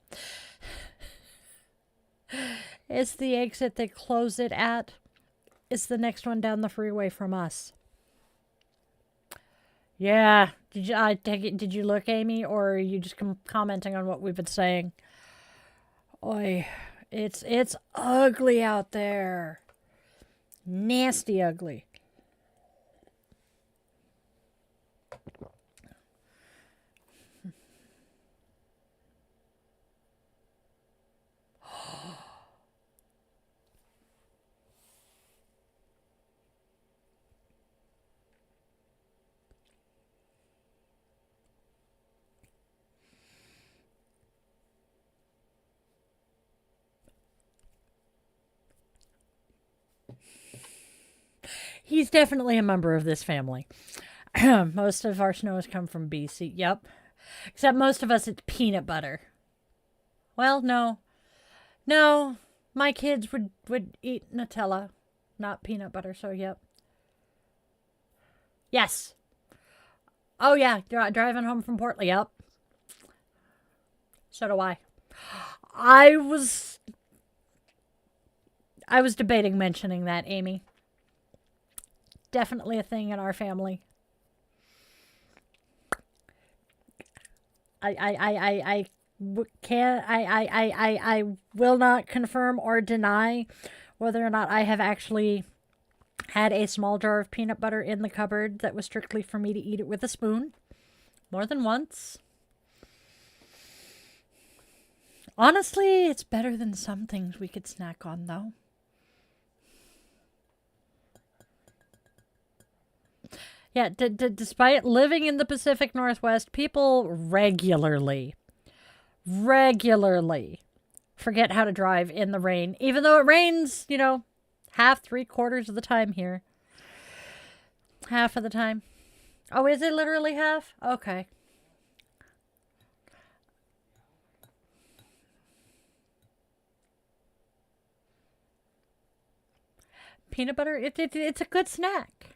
is the exit they close it at. It's the next one down the freeway from us. Yeah. Did you look, Amy, or are you just commenting on what we've been saying? Oi. It's ugly out there. Nasty ugly. He's definitely a member of this family. Most of our snow has come from BC. Yep. Except most of us, it's peanut butter. Well, no. No. My kids would eat Nutella, not peanut butter, so yep. Yes. Oh, yeah. Driving home from Portland. Yep. So do I. I was debating mentioning that, Amy. Definitely a thing in our family. I will not confirm or deny whether or not I have actually had a small jar of peanut butter in the cupboard that was strictly for me to eat it with a spoon. More than once. Honestly, it's better than some things we could snack on, though. Yeah, despite living in the Pacific Northwest, people regularly forget how to drive in the rain. Even though it rains, half, 3/4 of the time here. Half of the time. Oh, is it literally half? Okay. Peanut butter, it's a good snack.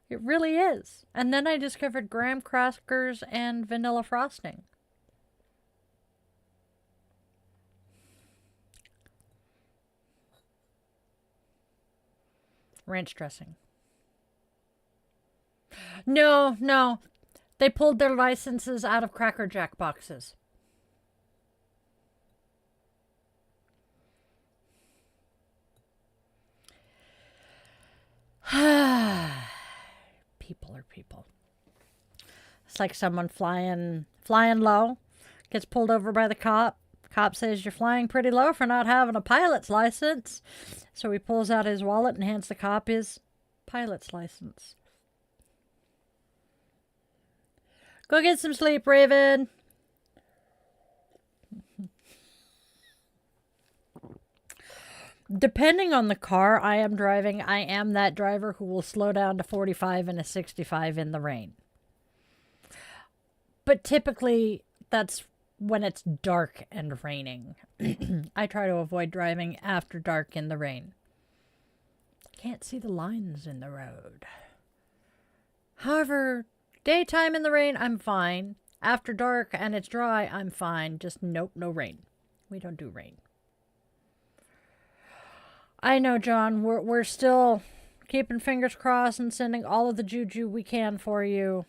It really is. And then I discovered graham crackers and vanilla frosting. Ranch dressing. No. They pulled their licenses out of Cracker Jack boxes. People are people. It's like someone flying low, gets pulled over by the cop. Cop says, "You're flying pretty low for not having a pilot's license." So he pulls out his wallet and hands the cop his pilot's license. Go get some sleep, Raven. Depending on the car I am driving, I am that driver who will slow down to 45 and a 65 in the rain. But typically, that's when it's dark and raining. I try to avoid driving after dark in the rain. Can't see the lines in the road. However, daytime in the rain, I'm fine. after dark and it's dry, I'm fine. Just nope, no rain. We don't do rain. I know, John. We're still keeping fingers crossed and sending all of the juju we can for you.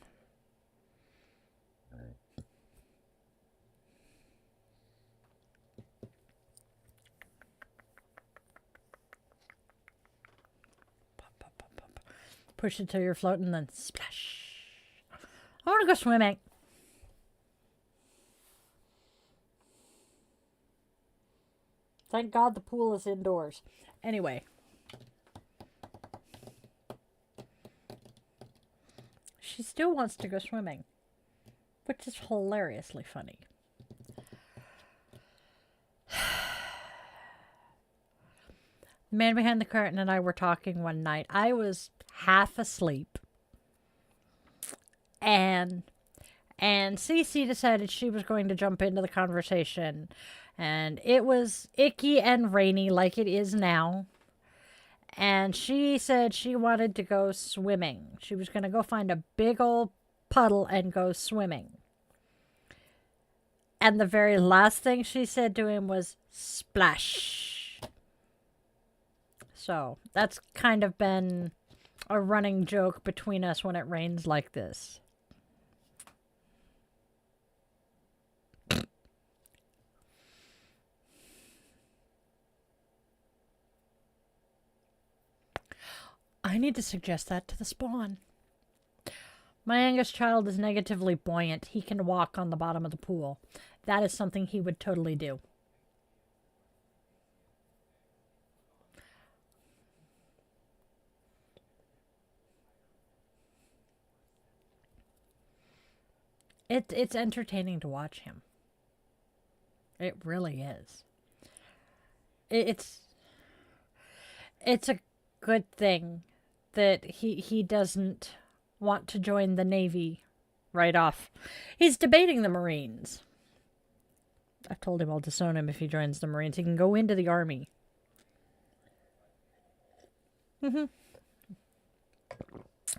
Push it till you're floating, then splash. I want to go swimming. Thank God the pool is indoors. Anyway. She still wants to go swimming, which is hilariously funny. The man behind the curtain and I were talking one night. I was half asleep. And Cece decided she was going to jump into the conversation. And it was icky and rainy like it is now. And she said she wanted to go swimming. She was going to go find a big old puddle and go swimming. And the very last thing she said to him was, splash. So that's kind of been a running joke between us when it rains like this. I need to suggest that to the spawn. My youngest child is negatively buoyant. He can walk on the bottom of the pool. That is something he would totally do. It's entertaining to watch him. It really is. It's a good thing that he doesn't want to join the Navy right off. He's debating the Marines. I've told him I'll disown him if he joins the Marines. He can go into the Army.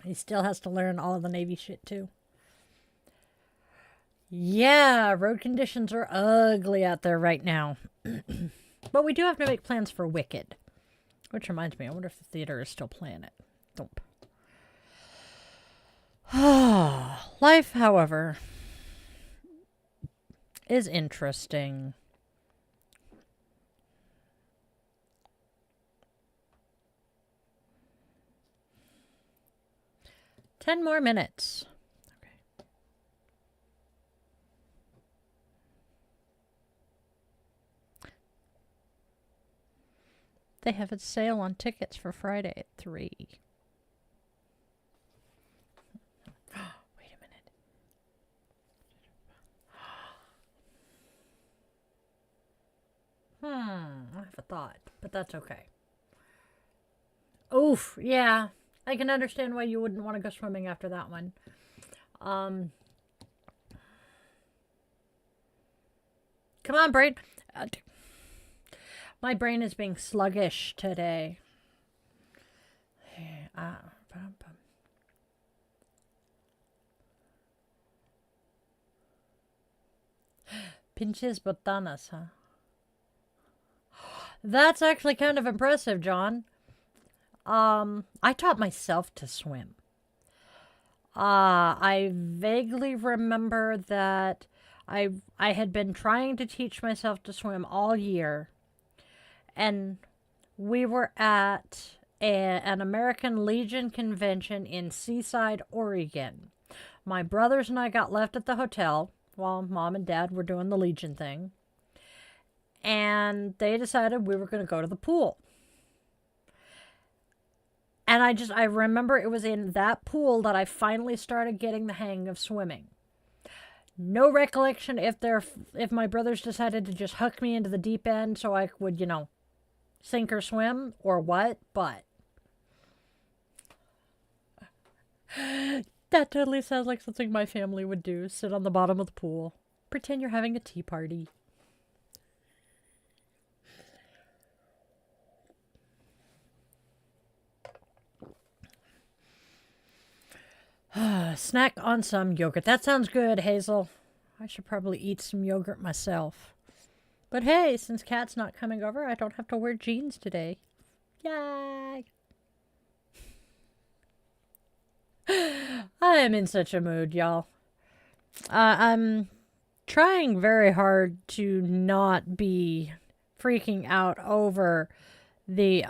He still has to learn all of the Navy shit too. Yeah, road conditions are ugly out there right now. But we do have to make plans for Wicked. Which reminds me, I wonder if the theater is still playing it. Nope. Life, however, is interesting. Ten more minutes. They have a sale on tickets for Friday at 3. Wait a minute. I have a thought, but that's okay. Oof, yeah. I can understand why you wouldn't want to go swimming after that one. Come on, brain. My brain is being sluggish today. Pinches botanas, huh? That's actually kind of impressive, John. I taught myself to swim. I vaguely remember that I had been trying to teach myself to swim all year. And we were at an American Legion convention in Seaside, Oregon. My brothers and I got left at the hotel while Mom and Dad were doing the Legion thing. And they decided we were going to go to the pool. And I remember it was in that pool that I finally started getting the hang of swimming. No recollection if my brothers decided to just hook me into the deep end so I would, sink or swim or what, but that totally sounds like something my family would do. Sit on the bottom of the pool. Pretend you're having a tea party. Snack on some yogurt. That sounds good, Hazel. I should probably eat some yogurt myself. But hey, since Kat's not coming over, I don't have to wear jeans today. Yay! I am in such a mood, y'all. I'm trying very hard to not be freaking out over the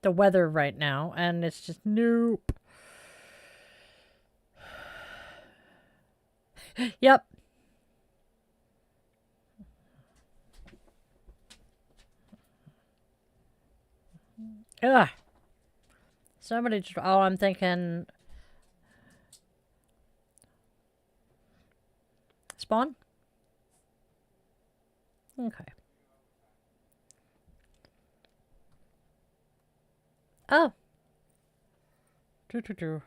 weather right now, and it's just nope. Yep. Ugh. Somebody just, oh, I'm thinking spawn? Okay. Oh. Do.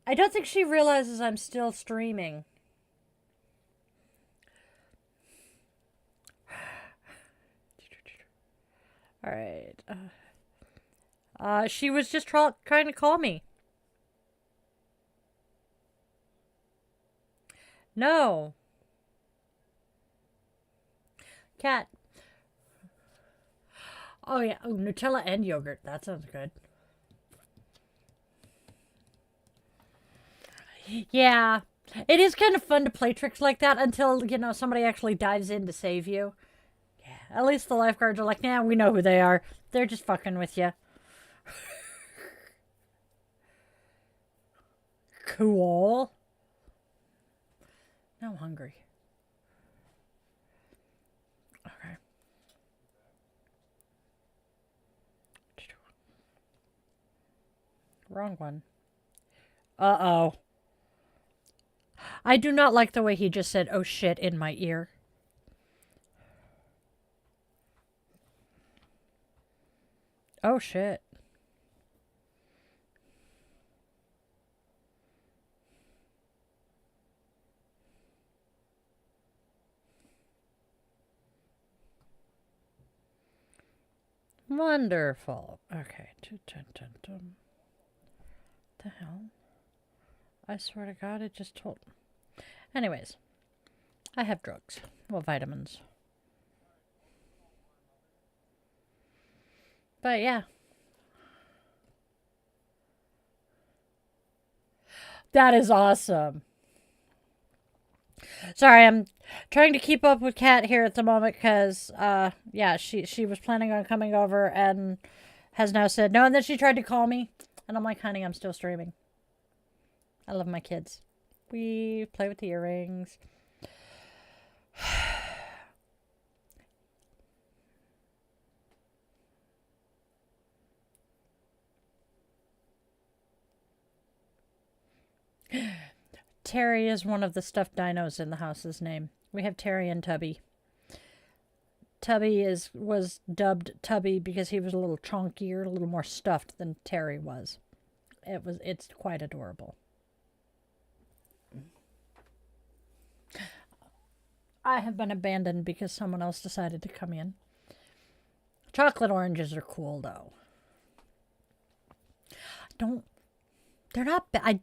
I don't think she realizes I'm still streaming. All right. She was just trying to call me. No. Cat. Oh, yeah. Oh, Nutella and yogurt. That sounds good. Yeah. It is kind of fun to play tricks like that until, you know, somebody actually dives in to save you. Yeah. At least the lifeguards are like, nah, we know who they are. They're just fucking with you. Cool. Now I'm hungry. Okay. Wrong one. Uh-oh. I do not like the way he just said, oh shit, in my ear. Oh shit. Wonderful. Okay. The hell? I swear to God, it just told. Anyways, I have drugs. Well, vitamins. But yeah. That is awesome. Sorry, I'm trying to keep up with Kat here at the moment because, yeah, she was planning on coming over and has now said no. And then she tried to call me. And I'm like, honey, I'm still streaming. I love my kids. We play with the earrings. Terry is one of the stuffed dinos in the house's name. We have Terry and Tubby. Tubby was dubbed Tubby because he was a little chunkier, a little more stuffed than Terry was. It's quite adorable. I have been abandoned because someone else decided to come in. Chocolate oranges are cool though. They're not bad.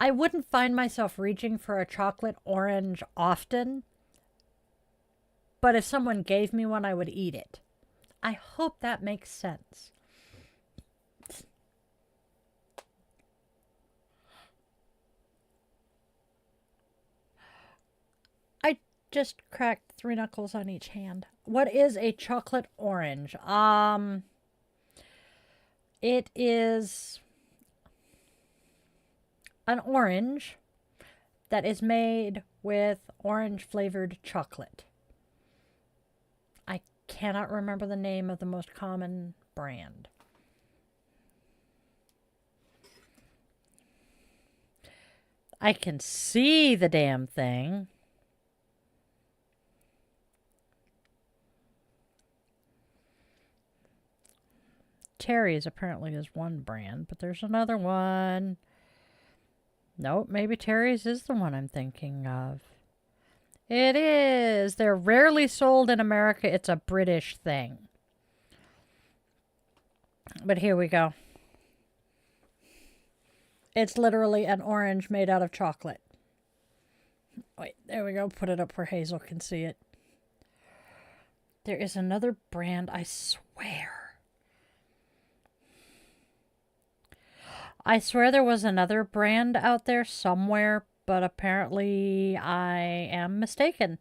I wouldn't find myself reaching for a chocolate orange often, but if someone gave me one, I would eat it. I hope that makes sense. I just cracked 3 knuckles on each hand. What is a chocolate orange? It is an orange that is made with orange flavored chocolate. I cannot remember the name of the most common brand. I can see the damn thing. Terry's apparently is one brand, but there's another one. Nope, maybe Terry's is the one I'm thinking of. It is. They're rarely sold in America. It's a British thing. But here we go. It's literally an orange made out of chocolate. Wait, there we go. Put it up where Hazel can see it. There is another brand, I swear. I swear there was another brand out there somewhere, but apparently I am mistaken.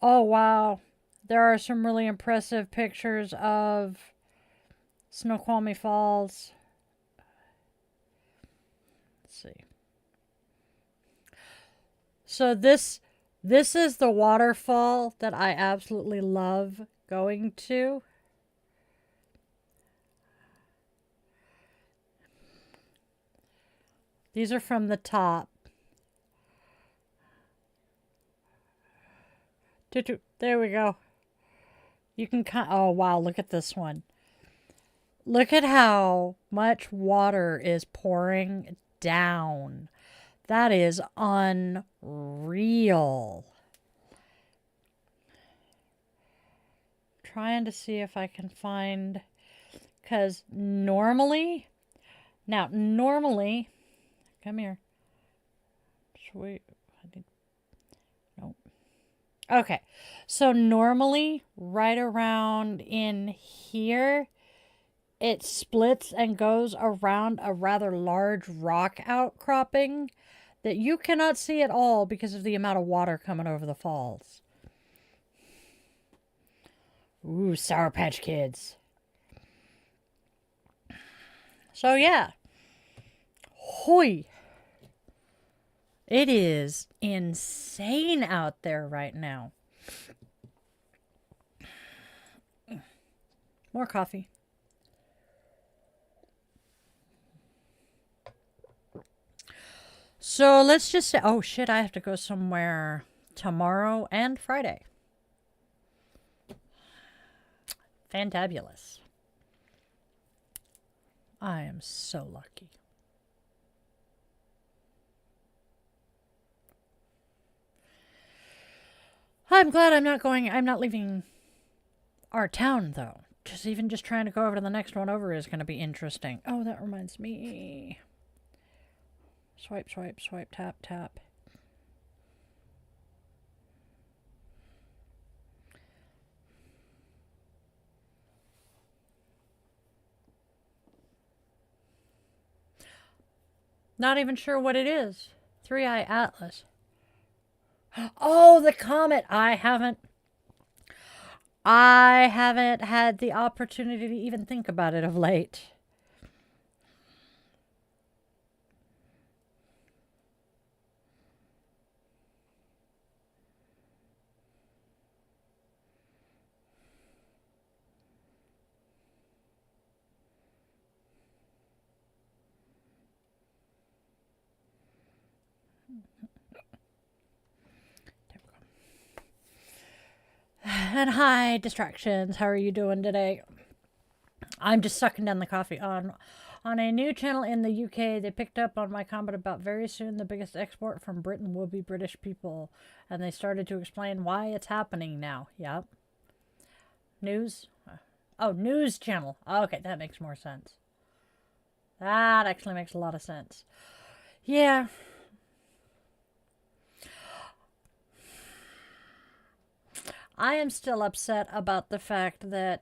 Oh, wow. There are some really impressive pictures of Snoqualmie Falls. Let's see. So this is the waterfall that I absolutely love going to. These are from the top. There we go. You can oh wow, look at this one. Look at how much water is pouring down. That is unreal. Trying to see if I can find, because normally, come here. Sweet. Nope. Okay. So normally, right around in here, it splits and goes around a rather large rock outcropping that you cannot see at all because of the amount of water coming over the falls. Ooh, Sour Patch Kids. So yeah. Hoi. It is insane out there right now. More coffee. So let's just say, oh shit, I have to go somewhere tomorrow and Friday. Fantabulous. I am so lucky. I'm glad I'm not leaving our town though. Just trying to go over to the next one over is going to be interesting. Oh, that reminds me. Swipe, swipe, swipe, tap, tap. Not even sure what it is. 3-Eye Atlas. Oh, the comet. I haven't had the opportunity to even think about it of late. And hi, distractions. How are you doing today? I'm just sucking down the coffee. On a new channel in the UK, they picked up on my comment about very soon the biggest export from Britain will be British people. And they started to explain why it's happening now. Yep. News? Oh, news channel. Okay, that makes more sense. That actually makes a lot of sense. Yeah. I am still upset about the fact that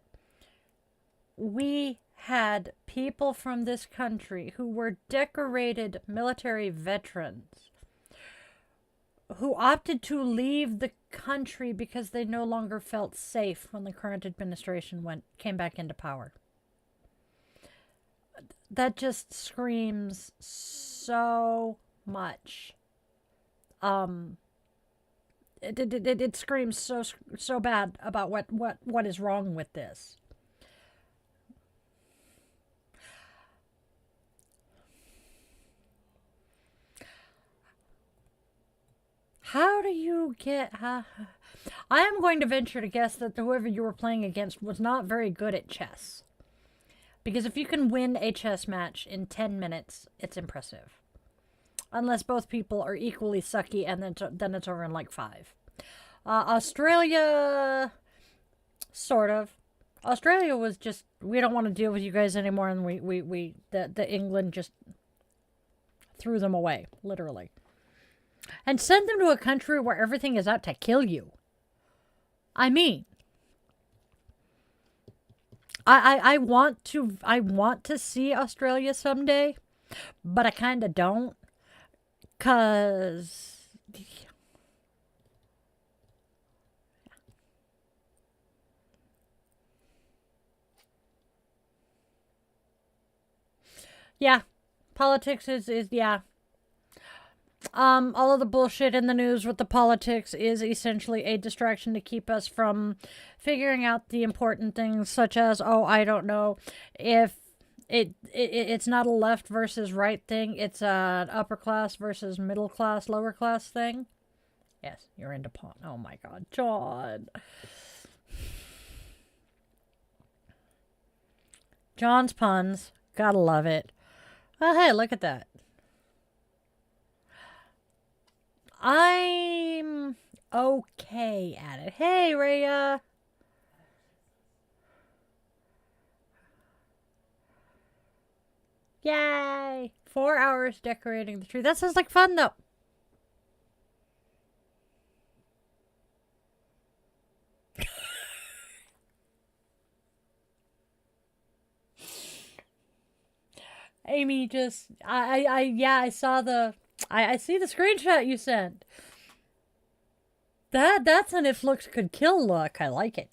we had people from this country who were decorated military veterans who opted to leave the country because they no longer felt safe when the current administration came back into power. That just screams so much. It screams so bad about what is wrong with this. How do you get... I am going to venture to guess that whoever you were playing against was not very good at chess. Because if you can win a chess match in 10 minutes, it's impressive. Unless both people are equally sucky, and then it's over in like 5. Australia, sort of. Australia was just, we don't want to deal with you guys anymore, and the England just threw them away, literally. And sent them to a country where everything is out to kill you. I mean, I want to see Australia someday, but I kind of don't, cause yeah, politics is yeah. All of the bullshit in the news with the politics is essentially a distraction to keep us from figuring out the important things, such as, oh, I don't know, if it's not a left versus right thing, it's an upper class versus middle class, lower class thing. Yes, you're into pawn. Oh my God, John. John's puns. Gotta love it. Well, hey, look at that. I'm okay at it. Hey, Rhea. Yay! 4 hours decorating the tree. That sounds like fun, though. Amy just, I saw I see the screenshot you sent. That's an if looks could kill look. I like it.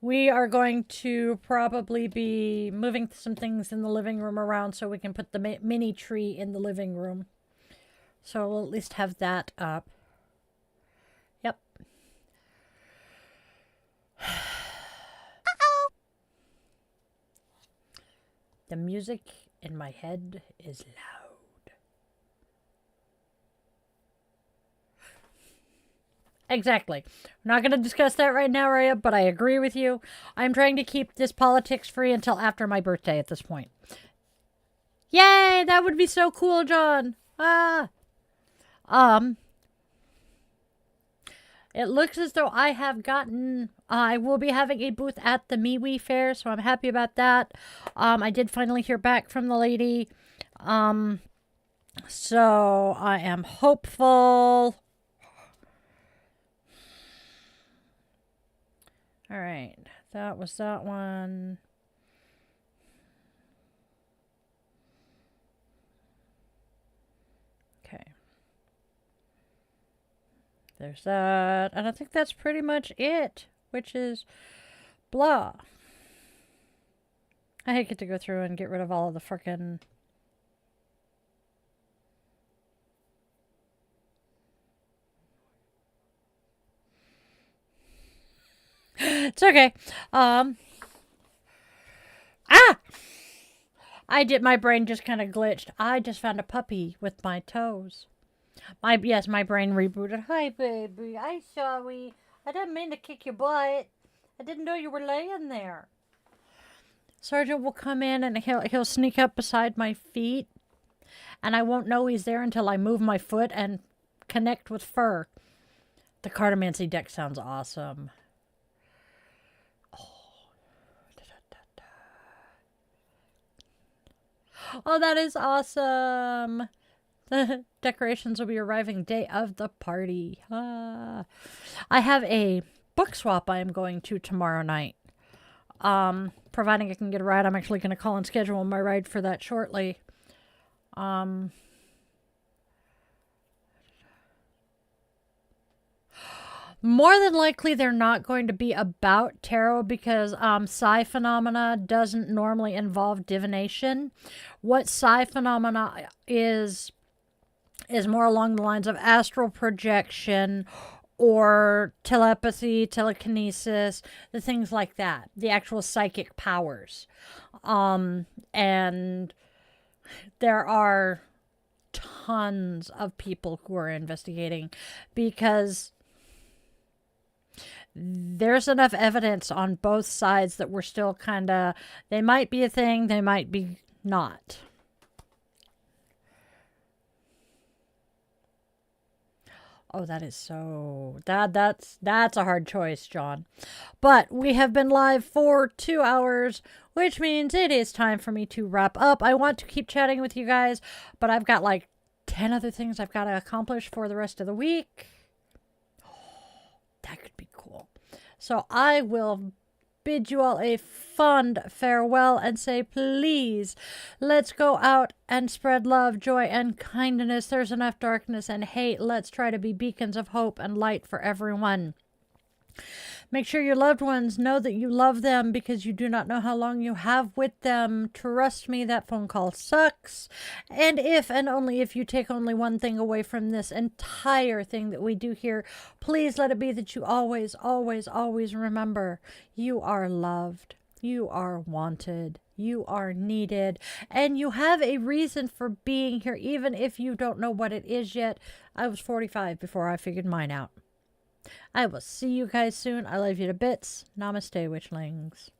We are going to probably be moving some things in the living room around so we can put the mini tree in the living room. So we'll at least have that up. Yep. The music in my head is loud. Exactly. We're not going to discuss that right now, Rhea, but I agree with you. I'm trying to keep this politics free until after my birthday at this point. Yay! That would be so cool, John. It looks as though I have gotten, I will be having a booth at the MeWe fair, so I'm happy about that. I did finally hear back from the lady. So I am hopeful. All right, that was that one. Okay. There's that. And I think that's pretty much it, which is blah. I hate to go through and get rid of all of the frickin'... It's okay. My brain just kind of glitched. I just found a puppy with my toes. My brain rebooted. Hi, baby. I'm sorry. I didn't mean to kick your butt. I didn't know you were laying there. Sergeant will come in and he'll sneak up beside my feet, and I won't know he's there until I move my foot and connect with fur. The Cartomancy deck sounds awesome. Oh, that is awesome. The decorations will be arriving day of the party. I have a book swap I am going to tomorrow night. Providing I can get a ride, I'm actually going to call and schedule my ride for that shortly. More than likely, they're not going to be about tarot because psi phenomena doesn't normally involve divination. What psi phenomena is more along the lines of astral projection or telepathy, telekinesis, the things like that, the actual psychic powers. And there are tons of people who are investigating because there's enough evidence on both sides that we're still kind of, they might be a thing, they might be not. Oh, that is so, that's a hard choice, John. But we have been live for 2 hours, which means it is time for me to wrap up. I want to keep chatting with you guys, but I've got like 10 other things I've got to accomplish for the rest of the week. That could be cool. So I will bid you all a fond farewell and say, please, let's go out and spread love, joy, and kindness. There's enough darkness and hate. Let's try to be beacons of hope and light for everyone. Make sure your loved ones know that you love them, because you do not know how long you have with them. Trust me, that phone call sucks. And if and only if you take only one thing away from this entire thing that we do here, please let it be that you always, always, always remember you are loved, you are wanted, you are needed, and you have a reason for being here, even if you don't know what it is yet. I was 45 before I figured mine out. I will see you guys soon. I love you to bits. Namaste, Witchlings.